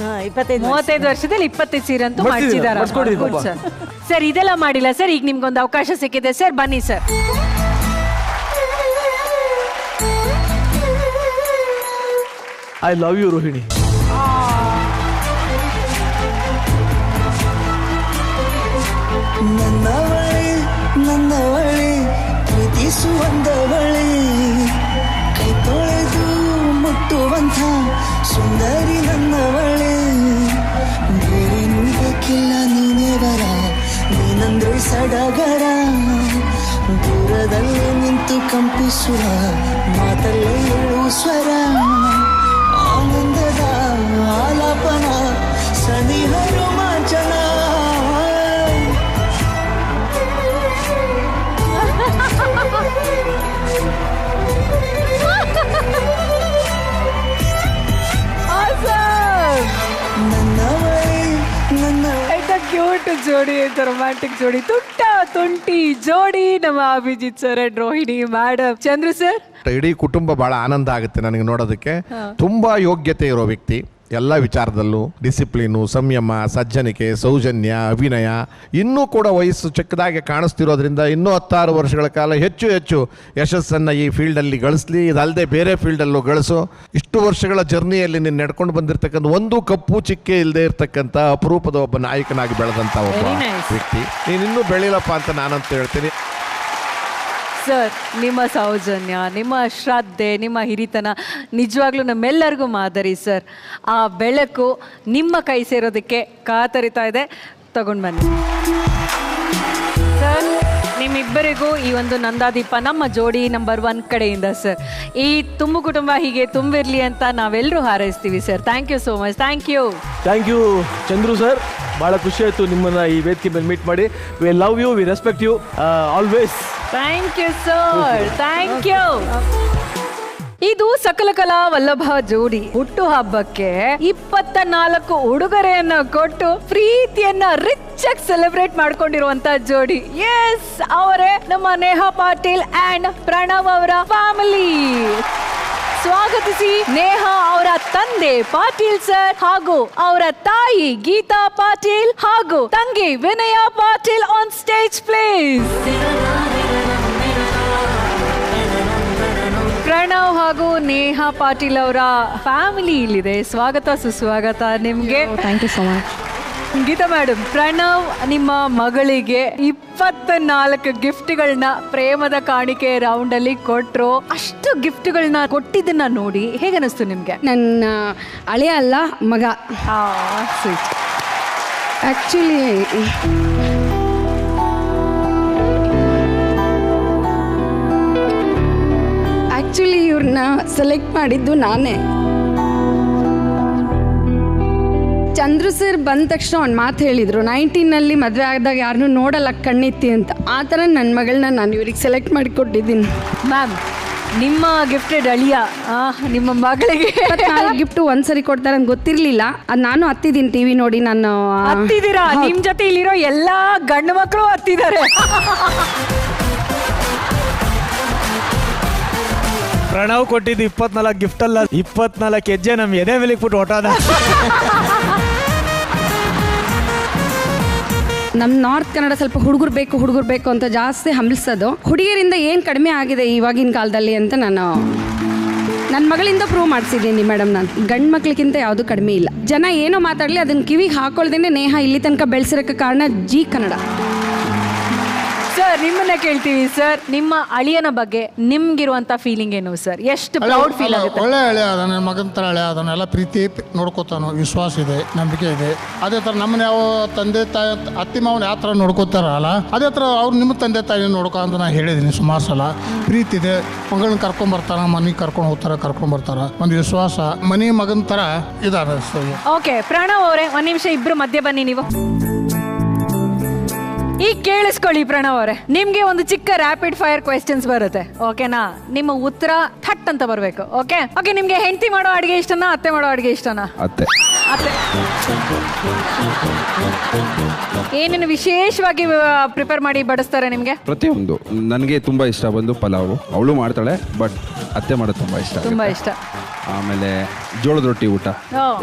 35 ವರ್ಷದಲ್ಲಿ 25 ಸೀರೆ ಅಂತೂ ಮಾಡಿಸಿದ್ದಾರೆ ಸರ್. ಇದೆಲ್ಲ ಮಾಡಿಲ್ಲ ಸರ್. ಈಗ ನಿಮ್ಗೊಂದು ಅವಕಾಶ ಸಿಕ್ಕಿದೆ ಸರ್, ಬನ್ನಿ sir. I love you Rohini. ನನ್ನವಳೆ ಪ್ರೀತಿಸುವಂದವಳೆ, ಕೈ ತೊಳೆದು ಮುಟ್ಟುವಂಥ ಸುಂದರಿ ನನ್ನವಳೆ. ಬೇರೇನು ಬೇಕಿಲ್ಲ, ನೀನೇ ಬರ, ನೀನಂದ್ರೆ ಸಡಗರ. ದೂರದಲ್ಲೇ ನಿಂತು ಕಂಪಿಸುವ ಮಾತಲ್ಲೇ ಹೇಳು ಸ್ವರ. ಆನಂದದ ಆಲಾಪನ, ಸನಿಹ ರೋಮಾಂಚನ. ಕ್ಯೂಟ್ ಜೋಡಿ ಅಂತ, ರೊಮ್ಯಾಂಟಿಕ್ ಜೋಡಿ, ತುಂಟಿ ಜೋಡಿ ನಮ್ಮ Abhijit sir and Rohini madam. Chandru sir, ಇಡೀ ಕುಟುಂಬ ಬಹಳ ಆನಂದ ಆಗುತ್ತೆ ನನಗೆ ನೋಡೋದಕ್ಕೆ. ತುಂಬಾ ಯೋಗ್ಯತೆ ಇರೋ ವ್ಯಕ್ತಿ ಎಲ್ಲ ವಿಚಾರದಲ್ಲೂ. ಡಿಸಿಪ್ಲಿನು, ಸಂಯಮ, ಸಜ್ಜನಿಕೆ, ಸೌಜನ್ಯ, ಅಭಿನಯ. ಇನ್ನೂ ಕೂಡ ವಯಸ್ಸು ಚಿಕ್ಕದಾಗಿ ಕಾಣಿಸ್ತಿರೋದ್ರಿಂದ ಇನ್ನೂ 16 ವರ್ಷಗಳ ಕಾಲ ಹೆಚ್ಚು ಹೆಚ್ಚು ಯಶಸ್ಸನ್ನು ಈ ಫೀಲ್ಡಲ್ಲಿ ಗಳಿಸ್ಲಿ. ಇದಲ್ಲದೆ ಬೇರೆ ಫೀಲ್ಡಲ್ಲೂ ಗಳಿಸು. ಇಷ್ಟು ವರ್ಷಗಳ ಜರ್ನಿಯಲ್ಲಿ ನೀನು ನಡ್ಕೊಂಡು ಬಂದಿರತಕ್ಕಂಥ ಒಂದು ಕಪ್ಪು ಚಿಕ್ಕೆ ಇಲ್ಲದೆ ಇರತಕ್ಕಂಥ ಅಪರೂಪದ ಒಬ್ಬ ನಾಯಕನಾಗಿ ಬೆಳೆದಂಥ ಒಬ್ಬ ವ್ಯಕ್ತಿ. ನೀನು ಇನ್ನೂ ಬೆಳಿಲಪ್ಪ ಅಂತ ನಾನಂತ ಹೇಳ್ತೀನಿ. ಸರ್, ನಿಮ್ಮ ಸೌಜನ್ಯ, ನಿಮ್ಮ ಶ್ರದ್ಧೆ, ನಿಮ್ಮ ಹಿರಿತನ ನಿಜವಾಗ್ಲೂ ನಮ್ಮೆಲ್ಲರಿಗೂ ಮಾದರಿ ಸರ್. ಆ ಬೆಳಕು ನಿಮ್ಮ ಕೈ ಸೇರೋದಕ್ಕೆ ಕಾತರಿತಾ ಇದೆ. ತಗೊಂಡು ಬನ್ನಿ ಸರ್. ನಿಮ್ಮಿಬ್ಬರಿಗೂ ಈ ಒಂದು ನಂದಾದೀಪ ನಮ್ಮ ಜೋಡಿ ನಂಬರ್ 1 ಕಡೆಯಿಂದ ಸರ್. ಈ ತುಂಬು ಕುಟುಂಬ ಹೀಗೆ ತುಂಬಿರಲಿ ಅಂತ ನಾವೆಲ್ಲರೂ ಹಾರೈಸ್ತೀವಿ sir. Thank you so much. Thank you Chandru sir. ಭಾಳ ಖುಷಿ ಆಯಿತು ನಿಮ್ಮನ್ನ ಈ ವೇದಿಕೆ ಮೇಲೆ ಮೀಟ್ ಮಾಡಿ. We love you, we respect you always. Thank you sir. Thank you. ಇದು ಸಕಲ ಕಲಾ ವಲ್ಲಭ ಜೋಡಿ ಹುಟ್ಟು ಹಬ್ಬಕ್ಕೆ 24 ಉಡುಗೊರೆಯನ್ನ ಕೊಟ್ಟು ಪ್ರೀತಿಯನ್ನ ರಿಚ್ ಆಗಿ ಸೆಲೆಬ್ರೇಟ್ ಮಾಡ್ಕೊಂಡಿರುವಂತ ಜೋಡಿ. ಎಸ್, ಅವರೇ ನಮ್ಮ ನೇಹಾ ಪಾಟೀಲ್ ಅಂಡ್ ಪ್ರಣವ್ ಅವರ ಫ್ಯಾಮಿಲಿ. ಸ್ವಾಗತಿಸಿ ನೇಹಾ ಅವರ ತಂದೆ ಪಾಟೀಲ್ ಸರ್ ಹಾಗೂ ಅವರ ತಾಯಿ ಗೀತಾ ಪಾಟೀಲ್ ಹಾಗೂ ತಂಗಿ Vinaya Patil on stage please. Pranav ಹಾಗೂ ನೇಹಾ ಪಾಟೀಲ್ ಅವರ ಫ್ಯಾಮಿಲಿ ಇಲ್ಲಿದೆ. ಸ್ವಾಗತ ಸುಸ್ವಾಗತ ನಿಮ್ಗೆ. Thank you so much. Geetha madam, Pranav ನಿಮ್ಮ ಮಗಳಿಗೆ 24 ಗಿಫ್ಟ್ಗಳನ್ನ ಪ್ರೇಮದ ಕಾಣಿಕೆ ರೌಂಡ್ ಅಲ್ಲಿ ಕೊಟ್ರು. ಅಷ್ಟು ಗಿಫ್ಟ್ಗಳನ್ನ ಕೊಟ್ಟಿದ್ದನ್ನ ನೋಡಿ ಹೇಗನ್ನಿಸ್ತು ನಿಮ್ಗೆ? ನನ್ನ ಹಳೆಯ ಅಲ್ಲ, ಮಗ. ಆ್ಯಕ್ಚುಲಿ ಇವ್ರನ್ನ ಸೆಲೆಕ್ಟ್ ಮಾಡಿದ್ದು ನಾನೇ. ಚಂದ್ರು ಸರ್ ಬಂದ ತಕ್ಷಣ ಒಂದು ಮಾತು ಹೇಳಿದರು, 19ನಲ್ಲಿ ಮದುವೆ ಆದಾಗ ಯಾರನ್ನೂ ನೋಡಲ್ಲ ಕಣ್ಣೆತ್ತಿ ಅಂತ. ಆ ಥರ ನನ್ನ ಮಗಳನ್ನ ನಾನು ಇವ್ರಿಗೆ ಸೆಲೆಕ್ಟ್ ಮಾಡಿ ಕೊಟ್ಟಿದ್ದೀನಿ. ಮ್ಯಾಮ್, ನಿಮ್ಮ ಗಿಫ್ಟೆಡ್ ಅಳಿಯ ನಿಮ್ಮ ಮಗಳಿಗೆ ಗಿಫ್ಟ್ ಒಂದ್ಸರಿ ಕೊಡ್ತಾರೆ ಅಂತ ಗೊತ್ತಿರಲಿಲ್ಲ. ಅದು ನಾನು ಹತ್ತಿದ್ದೀನಿ ಟಿವಿ ನೋಡಿ. ನಾನು ಹತ್ತಿದ್ದೀರಾ? ನಿಮ್ಮ ಜೊತೆ ಇಲ್ಲಿರೋ ಎಲ್ಲ ಗಂಡು ಮಕ್ಕಳು ಹತ್ತಿದ್ದಾರೆ. ಪ್ರಣವ್ ಕೊಟ್ಟಿದ್ದು 24 ಗಿಫ್ಟ್ ಅಲ್ಲ, 24 ಹೆಜ್ಜೆ ನಮ್ಮ ಎದೆ ಮೇಲೆ ಬಿಟ್ಟು ಹೊಟ್ಟೋದ. ನಮ್ಮ ನಾರ್ತ್ ಕನ್ನಡ ಸ್ವಲ್ಪ ಹುಡುಗರು ಬೇಕು ಅಂತ ಜಾಸ್ತಿ ಹಂಬಲಿಸೋದು. ಹುಡುಗಿಯರಿಂದ ಏನು ಕಡಿಮೆ ಆಗಿದೆ ಇವಾಗಿನ ಕಾಲದಲ್ಲಿ ಅಂತ ನಾನು ನನ್ನ ಮಗಳಿಂದ ಪ್ರೂವ್ ಮಾಡಿಸಿದ್ದೀನಿ ಮೇಡಮ್. ನಾನು ಗಂಡು ಮಕ್ಳಿಗಿಂತ ಯಾವುದು ಕಡಿಮೆ ಇಲ್ಲ. ಜನ ಏನೋ ಮಾತಾಡಲಿ ಅದನ್ನ ಕಿವಿಗೆ ಹಾಕೊಳ್ದೇನೆ ನೇಹ ಇಲ್ಲಿ ತನಕ ಬೆಳೆಸಿರೋಕ್ಕೆ ಕಾರಣ ಜಿ ಕನ್ನಡ. ಸರ್ ನಿಮ್ಮನ್ನ ಕೇಳ್ತೀವಿ ಸರ್, ನಿಮ್ಮ ಅಳಿಯನ ಬಗ್ಗೆ ನಿಮ್ಗಿರುವಂತ ಫೀಲಿಂಗ್ ಏನು ಸರ್? ಎಷ್ಟು ಪ್ರೌಡ್ ಫೀಲ್ ಆಗುತ್ತೆ? ಒಳ್ಳೆ ಹಳೆ ಅದ, ನನ್ನ ಮಗನ ಥರ ಹಳೆ ಅದನ್ನೆಲ್ಲ ಪ್ರೀತಿ ನೋಡ್ಕೋತಾನೋ, ವಿಶ್ವಾಸ ಇದೆ, ನಂಬಿಕೆ ಇದೆ. ಅದೇ ಥರ ನಮ್ಮನ್ನ ಯಾವ ತಂದೆ ತಾಯಿ ಅತ್ತಿ ಮಾವನ ಯಾವ ಥರ ನೋಡ್ಕೋತಾರಲ್ಲ ಅದೇ ಥರ ಅವ್ರು ನಿಮ್ಮ ತಂದೆ ತಾಯಿ ನೋಡ್ಕೊ ಅಂತ ನಾನು ಹೇಳಿದ್ದೀನಿ ಸುಮಾರು ಸಲ. ಪ್ರೀತಿ ಇದೆ, ಮಗಳನ್ನ ಕರ್ಕೊಂಡ್ಬರ್ತಾರ, ಮನೆಗೆ ಕರ್ಕೊಂಡು ಹೋಗ್ತಾರೆ, ಕರ್ಕೊಂಡ್ಬರ್ತಾರ. ಒಂದು ವಿಶ್ವಾಸ ಮನೆ ಮಗನ ಥರ ಇದಾರೆ. ಓಕೆ ಪ್ರಣವ್ ಅವರೇ, ಒಂದ್ ನಿಮಿಷ ಇಬ್ರು ಮಧ್ಯೆ ಬನ್ನಿ. ನೀವು ಈಗ ಕೇಳಿಸ್ಕೊಳ್ಳಿ ಪ್ರಣವ್ ಅವರೇ, ನಿಮ್ಗೆ ಒಂದು ಚಿಕ್ಕ ರ್ಯಾಪಿಡ್ ಫೈರ್ ಕ್ವೆಶ್ಚನ್ಸ್ ಬರುತ್ತೆ, ಓಕೆನಾ? ನಿಮ್ಮ ಉತ್ತರ ಥಟ್ ಅಂತ ಬರ್ಬೇಕು. Okay okay. ನಿಮ್ಗೆ ಹೆಂಡತಿ ಮಾಡೋ ಅಡಿಗೆ ಇಷ್ಟನಾ, ಅತ್ತೆ ಮಾಡೋ ಅಡಿಗೆ ಇಷ್ಟನಾ? ಅತ್ತೆ. ಅತ್ತೆ. ಏನೇನು ವಿಶೇಷವಾಗಿ ಪ್ರಿಪೇರ್ ಮಾಡಿ ಬಡಿಸ್ತಾರೆ ನಿಮ್ಗೆ? ಪ್ರತಿಯೊಂದು ನನಗೆ ತುಂಬಾ ಇಷ್ಟ ಬಂದು ಪಲಾವು. ಅವಳು ಮಾಡ್ತಾಳೆ, ಬಟ್ ಅತ್ತೆ ಮಾಡೋದು ತುಂಬಾ ಇಷ್ಟ. ತುಂಬಾ ಇಷ್ಟ. ಆಮೇಲೆ ಜೋಳದ ರೊಟ್ಟಿ ಊಟ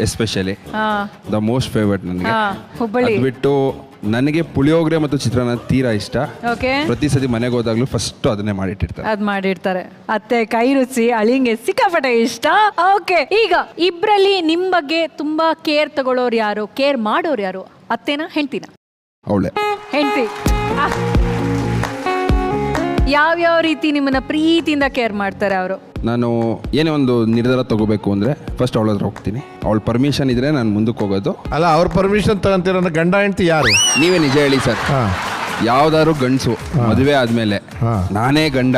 ಎಸ್ಪೆಷಲಿ ದ ಮೋಸ್ಟ್ ಫೇವರೇಟ್ ನನಗೆ. ಹುಬ್ಬಳ್ಳಿ ಬಿಟ್ಟು ನನಗೆ ಪುಳಿಯೋಗರೆ ಮತ್ತು ಚಿತ್ರಾನ್ನ ತೀರಾ ಇಷ್ಟ. ಪ್ರತಿ ಸತಿ ಮನೆಗೆ ಹೋದಾಗ್ಲೂ ಫಸ್ಟ್ ಅದನ್ನೇ ಮಾಡಿಟ್ಟಿರ್ತಾರೆ. ಅದ್ ಮಾಡಿರ್ತಾರೆ. ಅತ್ತೆ ಕೈ ರುಚಿ ಅಳಿಂಗೆ ಸಿಕ್ಕಾಪಟ್ಟೆ ಇಷ್ಟ. ಓಕೆ, ಈಗ ಇಬ್ರಲ್ಲಿ ನಿಮ್ ಬಗ್ಗೆ ತುಂಬಾ ಕೇರ್ ತಗೊಳ್ಳೋರು ಯಾರು, ಕೇರ್ ಮಾಡೋರು ಯಾರು? ಅತ್ತೆನಾ ಹೆಂಡ್ತಿನ? ಅವಳೆ. ಹೆಂಡ್ತಿ. ಯಾವ್ಯಾವ ರೀತಿ ನಿಮ್ಮನ್ನ ಪ್ರೀತಿಯಿಂದ ಕೇರ್ ಮಾಡ್ತಾರೆ ಅವರು? ನಾನು ಏನೇ ಒಂದು ನಿರ್ಧಾರ ತಗೋಬೇಕು ಅಂದ್ರೆ ಫಸ್ಟ್ ಅವಳ ಹತ್ರ ಹೋಗ್ತೀನಿ. ಅವಳ ಪರ್ಮಿಷನ್ ಇದ್ರೆ ನಾನು ಮುಂದಕ್ಕೆ ಹೋಗೋದು. ಅಲ್ಲ, ಅವ್ರ ಪರ್ಮಿಷನ್ ತಗೊಂತೀರ? ಗಂಡ ಹೆಂಡ್ತಿ ಯಾರು? ನೀವೇ ನಿಜ ಹೇಳಿ ಸರ್. ಯಾವ್ದಾದ್ರು ಗಂಡಸು ಮದುವೆ ಆದ್ಮೇಲೆ ನಾನೇ ಗಂಡ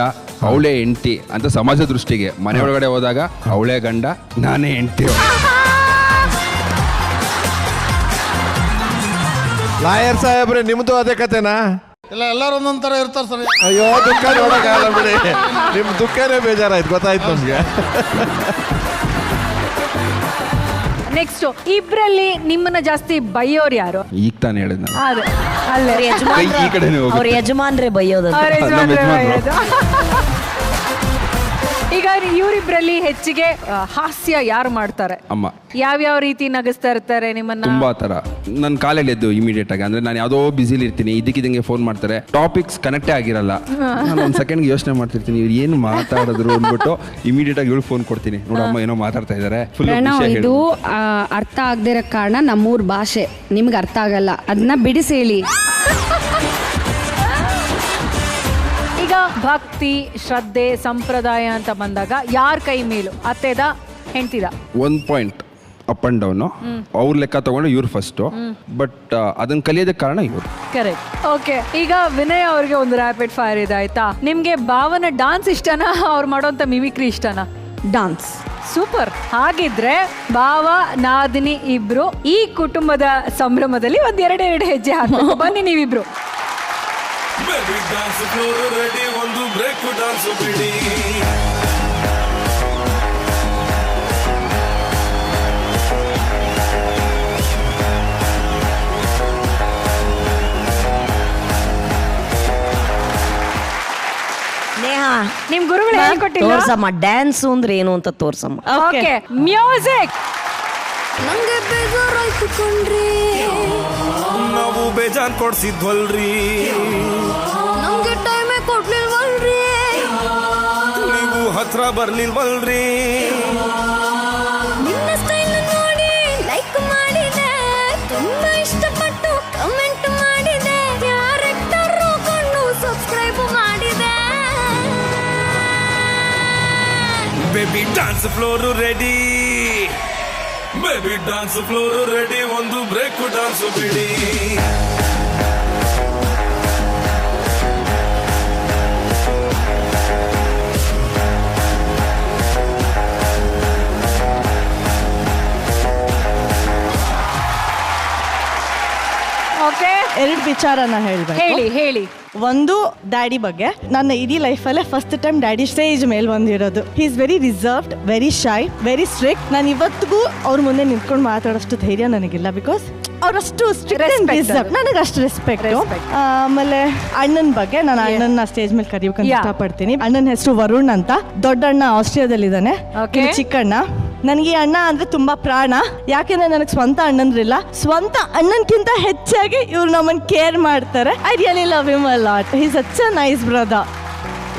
ಅವಳೇ ಹೆಂಡ್ತಿ ಅಂತ ಸಮಾಜ ದೃಷ್ಟಿಗೆ ಮನೆ ಒಳಗಡೆ ಹೋದಾಗ ಅವಳೇ ಗಂಡ ನಾನೇ ಹೆಂಡ್ತಿ. ಲಾಯರ್ ಸಾಹೇಬ್ರೆ, ನಿಮ್ದು ಅದೇ ಕತೆನಾ? ಇಲ್ಲ, ಎಲ್ಲರೂ ಒಂದೊಂದ್ ಥರ ಇರ್ತಾರೆ ಸರ್. ಅಯ್ಯೋ, ದುಃಖ ನೋಡೋಕ್ಕಾಗಲ್ಲ ಬಿಡಿ. ನಿಮ್ಮ ದುಃಖನೇ ಬೇಜಾರಾಯ್ತು, ಗೊತ್ತಾಯ್ತು ನಮ್ಗೆ. ನೆಕ್ಸ್ಟ್, ಇಬ್ರಲ್ಲಿ ನಿಮ್ಮನ್ನ ಜಾಸ್ತಿ ಬೈಯೋರು ಯಾರು? ಈಗ ತಾನೇ ಹೇಳಿದ್ ನಾನು. ಅವ್ರ ಯಜಮಾನ್ರೆ ಬೈಯೋದು. ಈಗ ಇವರಿಬ್ರಲ್ಲಿ ಹೆಚ್ಚಿಗೆ ಹಾಸ್ಯ ಯಾರು ಮಾಡ್ತಾರೆ? ಅಮ್ಮ. ಯಾವ್ಯಾವ ರೀತಿ ನಗಿಸ್ತಾ ಇರ್ತಾರೆ ನಿಮ್ಮನ್ನ? ತುಂಬಾ ತರ. ನನ್ನ ಕಾಲಲ್ಲಿ ಎದ್ದು ಇಮಿಡಿಯೇಟ್ ಆಗಿ, ಅಂದ್ರೆ ನಾನು ಯಾವುದೋ ಬಿಸಿಲಿ ಇರ್ತೀನಿ, ಇದಕ್ಕಿದಂಗೆ ಫೋನ್ ಮಾಡ್ತಾರೆ, ಟಾಪಿಕ್ಸ್ ಕನೆಕ್ಟೇ ಆಗಿರಲ್ಲ. ನಾನು ಒಂದು ಸೆಕೆಂಡ್ ಯೋಚನೆ ಮಾಡ್ತಿರ್ತೀನಿ, ಇವ್ರು ಏನು ಮಾತಾಡಿದ್ರು ಅಂದ್ಬಿಟ್ಟು ಇಮಿಡಿಯೇಟ್ ಆಗಿ ಇವಳು ಫೋನ್ ಕೊಡ್ತೀನಿ. ನೋಡಮ್ಮ ಏನೋ ಮಾತಾಡ್ತಾ ಇದ್ದಾರೆ. ಇದು ಅರ್ಥ ಆಗದೇ ಇರೋ ಕಾರಣ ನಮ್ಮೂರ್ ಭಾಷೆ ನಿಮ್ಗೆ ಅರ್ಥ ಆಗಲ್ಲ, ಅದನ್ನ ಬಿಡಿಸಿ ಹೇಳಿ. ಈಗ ಭಕ್ತಿ, ಶ್ರದ್ಧೆ, ಸಂಪ್ರದಾಯ ಅಂತ ಬಂದಾಗ ಯಾರ ಕೈ ಮೇಲು? ಅತ್ತೆದ ಹೆಂಡ್ತಿದ? 1 ಪಾಯಿಂಟ್ ಅಪ್ ಅಂಡ್ ಡೌನ್. ಅವ್ರ ಲೆಕ್ಕ ತಗೊಂಡು ಇವ್ರು ಫಸ್ಟ್, ಬಟ್ ಅದನ್ನ ಕಲಿಯೋದಕ್ಕೆ ಕಾರಣ ಇವ್ರು. ಕರೆಕ್ಟ್. ಓಕೆ, ಈಗ ವಿನಯ್ ಅವ್ರಿಗೆ ಒಂದು ರ್ಯಾಪಿಡ್ ಫೈರ್ ಇದೆ, ಆಯ್ತಾ? ನಿಮ್ಗೆ ಭಾವನ ಡಾನ್ಸ್ ಇಷ್ಟನಾ, ಅವ್ರು ಮಾಡೋಂಥ ಮಿಮಿಕ್ರಿ ಇಷ್ಟನಾ? ಡಾನ್ಸ್. ಸೂಪರ್. ಹಾಗಿದ್ರೆ ಭಾವ ನಾದಿನಿ ಇಬ್ರು ಈ ಕುಟುಂಬದ ಸಂಭ್ರಮದಲ್ಲಿ ಒಂದ್ ಎರಡೆರಡು ಹೆಜ್ಜೆ ಹಾಕಿ ಬನ್ನಿ ನೀವಿಬ್ರು. ಒಂದು ಬ್ರೇಕ್ ಡಾನ್ಸ್ ಬಿಡಿ. ನೇಹ, ನಿಮ್ ಗುರುಗಳು ಹೇಳ್ಕೊಟ್ಟಿಲ್ಲ? ತೋರ್ಸಮ್ಮ ಡ್ಯಾನ್ಸ್ ಅಂದ್ರೆ ಏನು ಅಂತ ತೋರ್ಸಮ್ಮ. Okay, music. ನಂಗೆ ಬೇಜಾರಾಯ್ತು ಕಣ್ರಿ, ನಾವು ಬೇಜಾನ್ ಕೊಡ್ಸಿದ್ವಲ್ರಿ, ನಮ್ಗೆ ಟೈಮೇ ಕೊಡ್ಲಿಲ್ವಲ್ರಿ, ನೀವು ಹತ್ರ ಬರ್ಲಿಲ್ವಲ್ರಿ. ನಿನ್ನ ಸ್ಟೈಲ್ ನೋಡಿ ಲೈಕ್ ಮಾಡಿದೆ, ತುಂಬಾ ಇಷ್ಟಪಟ್ಟು ಕಮೆಂಟ್ ಮಾಡಿದೆ, ಕ್ಯಾರೆಕ್ಟರ್ ಕೊಂಡು ಸಬ್ಸ್ಕ್ರೈಬ್ ಮಾಡಿದೆ. Baby dance floor ready, baby dance floor ready, ಒಂದು ಬ್ರೇಕ್ ಡಾನ್ಸ್ ಬಿಡಿ. ಓಕೆ, ಎರಡು ವಿಚಾರನ ಹೇಳ್ಬೇಕು. ಹೇಳಿ. ಒಂದು ಡ್ಯಾಡಿ ಬಗ್ಗೆ. ನನ್ನ ಇಡೀ ಲೈಫಲ್ಲೇ ಫಸ್ಟ್ ಟೈಮ್ ಡ್ಯಾಡಿ ಸ್ಟೇಜ್ ಮೇಲೆ ಬಂದಿರೋದು. He is very reserved, very shy, very strict. ನಾನು ಇವತ್ತಿಗೂ ಅವ್ರ ಮುಂದೆ ನಿಂತ್ಕೊಂಡು ಮಾತಾಡೋಷ್ಟು ಧೈರ್ಯ ನನಗಿಲ್ಲ, ಬಿಕಾಸ್ ಅವರಷ್ಟು ನನಗೆ ಅಷ್ಟು ರೆಸ್ಪೆಕ್ಟ್. ಆಮೇಲೆ ಅಣ್ಣನ ಬಗ್ಗೆ, ನಾನು ಅಣ್ಣನ ಸ್ಟೇಜ್ ಮೇಲೆ ಕರೆಯೋಕೆ ಇಷ್ಟಪಡ್ತೀನಿ. ಅಣ್ಣನ ಹೆಸರು ವರುಣ್ ಅಂತ. ದೊಡ್ಡ ಅಣ್ಣ ಆಸ್ಟ್ರಿಯಾದಲ್ಲಿದ್ದಾನೆ, ಚಿಕ್ಕಣ್ಣ. ನನಗೆ ಅಣ್ಣ ಅಂದ್ರೆ ತುಂಬಾ ಪ್ರಾಣ, ಯಾಕೆಂದ್ರೆ ನನಗೆ ಸ್ವಂತ ಅಣ್ಣಂದ್ರಿಲ್ಲ. ಸ್ವಂತ ಅಣ್ಣನ್ಕಿಂತ ಹೆಚ್ಚಾಗಿ ಇವ್ರು ನಮ್ಮನ್ನ ಕೇರ್ ಮಾಡ್ತಾರೆ. I really love him a lot. He is such a nice brother.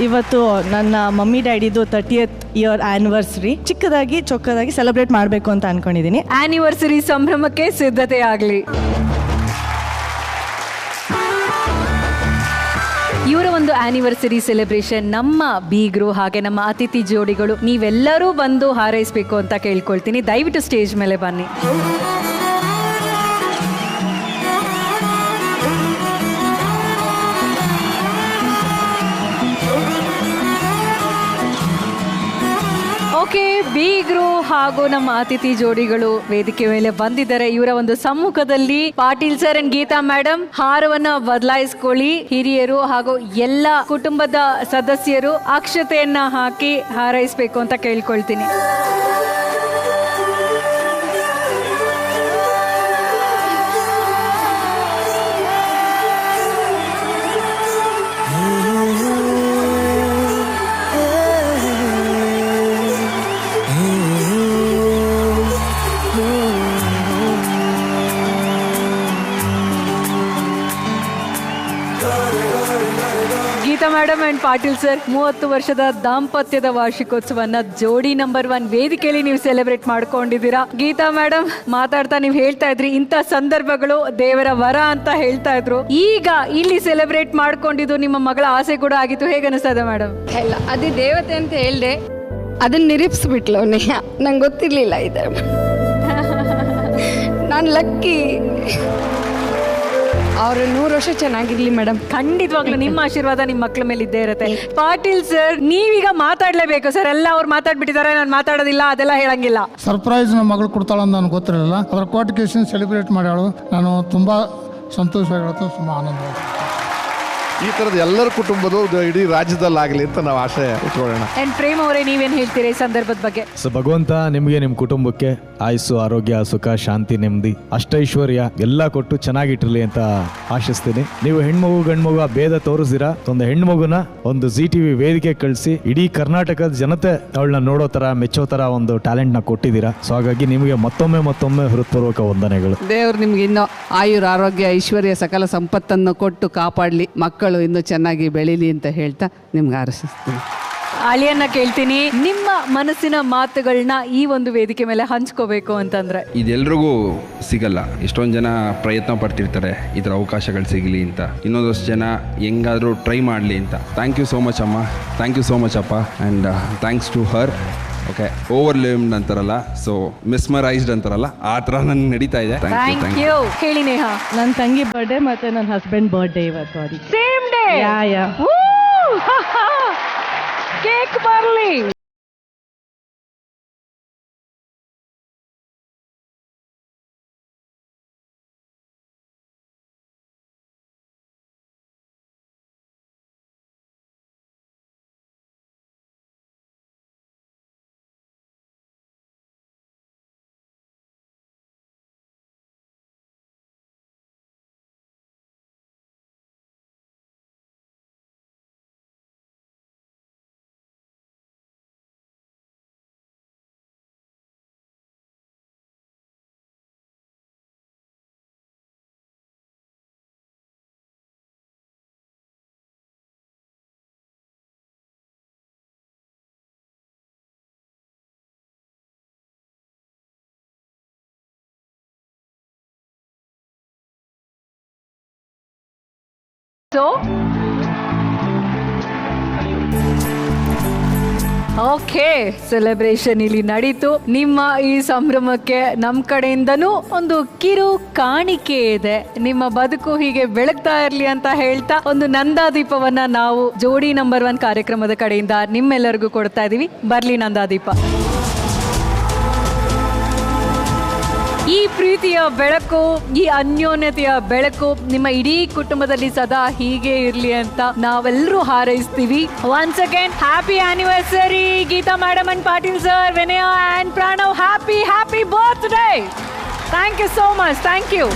ಇವತ್ತು ನನ್ನ ಮಮ್ಮಿ ಡ್ಯಾಡಿದು 30th ಇಯರ್ ಆ್ಯನಿವರ್ಸರಿ ಚಿಕ್ಕದಾಗಿ ಚೊಕ್ಕದಾಗಿ ಸೆಲೆಬ್ರೇಟ್ ಮಾಡಬೇಕು ಅಂತ ಅನ್ಕೊಂಡಿದ್ದೀನಿ. ಆನಿವರ್ಸರಿ ಸಂಭ್ರಮಕ್ಕೆ ಸಿದ್ಧತೆ ಆಗಲಿ. ಇವರ ಒಂದು ಆನಿವರ್ಸರಿ ಸೆಲೆಬ್ರೇಷನ್ ನಮ್ಮ ಬೀಗರು ಹಾಗೆ ನಮ್ಮ ಅತಿಥಿ ಜೋಡಿಗಳು ನೀವೆಲ್ಲರೂ ಬಂದು ಹಾರೈಸಬೇಕು ಅಂತ ಕೇಳ್ಕೊಳ್ತೀನಿ. ದಯವಿಟ್ಟು ಸ್ಟೇಜ್ ಮೇಲೆ ಬನ್ನಿ. ಓಕೆ, ಬೀಗರು ಹಾಗೂ ನಮ್ಮ ಅತಿಥಿ ಜೋಡಿಗಳು ವೇದಿಕೆ ಮೇಲೆ ಬಂದಿದ್ದಾರೆ. ಇವರ ಒಂದು ಸಮ್ಮುಖದಲ್ಲಿ Patil sir and Geetha madam ಹಾರವನ್ನ ಬದಲಾಯಿಸ್ಕೊಳ್ಳಿ. ಹಿರಿಯರು ಹಾಗೂ ಎಲ್ಲ ಕುಟುಂಬದ ಸದಸ್ಯರು ಅಕ್ಷತೆಯನ್ನ ಹಾಕಿ ಹಾರೈಸಬೇಕು ಅಂತ ಕೇಳ್ಕೊಳ್ತೀನಿ. Geetha madam and Patil sir 30 ವರ್ಷದ ದಾಂಪತ್ಯದ ವಾರ್ಷಿಕೋತ್ಸವನ್ನ ಜೋಡಿ ನಂಬರ್ 1 ವೇದಿಕೆಯಲ್ಲಿ ನೀವು ಸೆಲೆಬ್ರೇಟ್ ಮಾಡ್ಕೊಂಡಿದ್ದೀರಾ. ಗೀತಾ ಮೇಡಮ್ ಮಾತಾಡ್ತಾ ನೀವು ಹೇಳ್ತಾ ಇದ್ರಿ ಇಂಥ ಸಂದರ್ಭಗಳು ದೇವರ ವರ ಅಂತ ಹೇಳ್ತಾ ಇದ್ರು. ಈಗ ಇಲ್ಲಿ ಸೆಲೆಬ್ರೇಟ್ ಮಾಡ್ಕೊಂಡಿದ್ದು ನಿಮ್ಮ ಮಗಳ ಆಸೆ ಕೂಡ ಆಗಿತ್ತು. ಹೇಗೆ ಅನಿಸ್ತಾ ಇದೆ ಮೇಡಮ್? ಇಲ್ಲ, ಅದೇ ದೇವತೆ ಅಂತ ಹೇಳ್ದೆ, ಅದನ್ನ ನಿರೀಪಿಸ್ಬಿಟ್ಲು ನೇಹ. ನಂಗೆ ಗೊತ್ತಿರ್ಲಿಲ್ಲ ಇದೆ. ನಾನು ಲಕ್ಕಿ. ಅವರು 100 ವರ್ಷ ಚೆನ್ನಾಗಿರ್ಲಿ ಮೇಡಮ್. ಖಂಡಿತವಾಗ್ಲೂ ನಿಮ್ಮ ಆಶೀರ್ವಾದ ನಿಮ್ಮ ಮಕ್ಕಳ ಮೇಲೆ ಇದ್ದೇ ಇರುತ್ತೆ. ಪಾಟೀಲ್ ಸರ್, ನೀವೀಗ ಮಾತಾಡ್ಲೇಬೇಕು ಸರ್. ಎಲ್ಲ ಅವ್ರು ಮಾತಾಡ್ಬಿಟ್ಟಿದ್ದಾರೆ, ನಾನು ಮಾತಾಡೋದಿಲ್ಲ ಅದೆಲ್ಲ ಹೇಳಂಗಿಲ್ಲ. ಸರ್ಪ್ರೈಸ್ ನಮ್ಮ ಮಗಳು ಕೊಡ್ತಾಳೆ ಅಂತ ನನಗೆ ಗೊತ್ತಿರಲಿಲ್ಲ. ಅದರ ಕ್ವಾಟಿಕೇಶನ್ ಸೆಲೆಬ್ರೇಟ್ ಮಾಡ್ಯಾಳು. ನಾನು ತುಂಬ ಸಂತೋಷವಾಗಿರುತ್ತೆ, ತುಂಬ ಆನಂದ. ಈ ಥರದ ಎಲ್ಲರ ಕುಟುಂಬದ ಇಡೀ ರಾಜ್ಯದಲ್ಲಾಗಲಿ ಅಂತ ನಾವು ಆಶಯ ಇಟ್ಕೊಳ್ಳೋಣ. ಅಂಡ್ ಪ್ರೇಮ್ ಅವರೇ, ನೀವೇನು ಹೇಳ್ತೀರಾ ಈ ಸಂದರ್ಭದ ಬಗ್ಗೆ? ಸೊ ಭಗವಂತ ನಿಮಗೆ ನಿಮ್ಮ ಕುಟುಂಬಕ್ಕೆ ಆಯುಸ್ಸು, ಆರೋಗ್ಯ, ಸುಖ, ಶಾಂತಿ, ನೆಮ್ಮದಿ, ಅಷ್ಟೈಶ್ವರ್ಯ ಎಲ್ಲ ಕೊಟ್ಟು ಚೆನ್ನಾಗಿಟ್ಟಿರಲಿ ಅಂತ ಆಶಿಸ್ತೀನಿ. ನೀವು ಹೆಣ್ಮಗು ಗಂಡ್ಮಗು ಆ ಭೇದ ತೋರಿಸಿರ ಒಂದು ಹೆಣ್ಮಗುನ ಒಂದು ZTV ವೇದಿಕೆ ಕಳಿಸಿ ಇಡೀ ಕರ್ನಾಟಕದ ಜನತೆ ಅವಳನ್ನ ನೋಡೋ ತರ, ಮೆಚ್ಚೋ ತರ ಒಂದು ಟ್ಯಾಲೆಂಟ್ ನ ಕೊಟ್ಟಿದ್ದೀರಾ. ಸೊ ಹಾಗಾಗಿ ನಿಮಗೆ ಮತ್ತೊಮ್ಮೆ ಹೃತ್ಪೂರ್ವಕ ವಂದನೆಗಳು. ದೇವ್ರು ನಿಮ್ಗೆ ಇನ್ನೂ ಆಯುರ್, ಆರೋಗ್ಯ, ಐಶ್ವರ್ಯ, ಸಕಲ ಸಂಪತ್ತನ್ನು ಕೊಟ್ಟು ಕಾಪಾಡಲಿ. ಮಕ್ಕಳು ಇನ್ನೂ ಚೆನ್ನಾಗಿ ಬೆಳೀಲಿ ಅಂತ ಹೇಳ್ತಾ ನಿಮ್ಗೆ ಆರೈಸ್ತೀನಿ. ಅಳಿಯನ್ನ ಕೇಳ್ತೀನಿ, ನಿಮ್ಮ ಮನಸ್ಸಿನ ಮಾತುಗಳನ್ನ ಈ ಒಂದು ವೇದಿಕೆ ಮೇಲೆ ಹಂಚ್ಕೋಬೇಕು ಅಂತಂದ್ರೆ? ಇದೆಲ್ರಿಗೂ ಸಿಗಲ್ಲ. ಎಷ್ಟೊಂದು ಜನ ಪ್ರಯತ್ನ ಪಡ್ತಿರ್ತಾರೆ ಈ ಥರ ಅವಕಾಶಗಳು ಸಿಗಲಿ ಅಂತ. ಇನ್ನೊಂದಷ್ಟು ಜನ ಹೆಂಗಾದರೂ ಟ್ರೈ ಮಾಡಲಿ ಅಂತ. ಥ್ಯಾಂಕ್ ಯು ಸೋ ಮಚ್ ಅಮ್ಮ, ಥ್ಯಾಂಕ್ ಯು ಸೋ ಮಚ್ ಅಪ್ಪ. And thanks to her. Okay, overwhelmed ಅಂತಾರಲ್ಲ, ಸೊ ಮಿಸ್ಮರೈಸ್ಡ್ ಅಂತಾರಲ್ಲ, ಆ ಥರ ನನಗೆ ನಡೀತಾ ಇದೆ. Thank you. ಹೇಳಿ ನೇಹ. ನನ್ನ ತಂಗಿ ಬರ್ಡೇ ಮತ್ತೆ ನನ್ನ ಹಸ್ಬೆಂಡ್ ಬರ್ಡೇ ಇವತ್ತು. ಅದಕ್ಕೆ ಸೇಮ್ ಡೇ. ಯಾ ಕೇಕ್ ಬರಲಿ. ಸೊ ಓಕೆ, ಸೆಲೆಬ್ರೇಷನ್ ಇಲ್ಲಿ ನಡೀತು. ನಿಮ್ಮ ಈ ಸಂಭ್ರಮಕ್ಕೆ ನಮ್ಮ ಕಡೆಯಿಂದನೂ ಒಂದು ಕಿರು ಕಾಣಿಕೆ ಇದೆ. ನಿಮ್ಮ ಬದುಕು ಹೀಗೆ ಬೆಳಗ್ತಾ ಇರ್ಲಿ ಅಂತ ಹೇಳ್ತಾ ಒಂದು ನಂದಾದೀಪವನ್ನ ನಾವು ಜೋಡಿ ನಂಬರ್ 1 ಕಾರ್ಯಕ್ರಮದ ಕಡೆಯಿಂದ ನಿಮ್ಮೆಲ್ಲರಿಗೂ ಕೊಡ್ತಾ ಇದೀವಿ. ಬರ್ಲಿ ನಂದಾದೀಪ. ಈ ಪ್ರೀತಿಯ ಬೆಳಕು, ಈ ಅನ್ಯೋನ್ಯತೆಯ ಬೆಳಕು ನಿಮ್ಮ ಇಡೀ ಕುಟುಂಬದಲ್ಲಿ ಸದಾ ಹೀಗೆ ಇರ್ಲಿ ಅಂತ ನಾವೆಲ್ಲರೂ ಹಾರೈಸ್ತೀವಿ. Once again happy anniversary Geetha madam and Patil sir, Vinaya and Pranav. Happy birthday. Thank you so much. Thank you.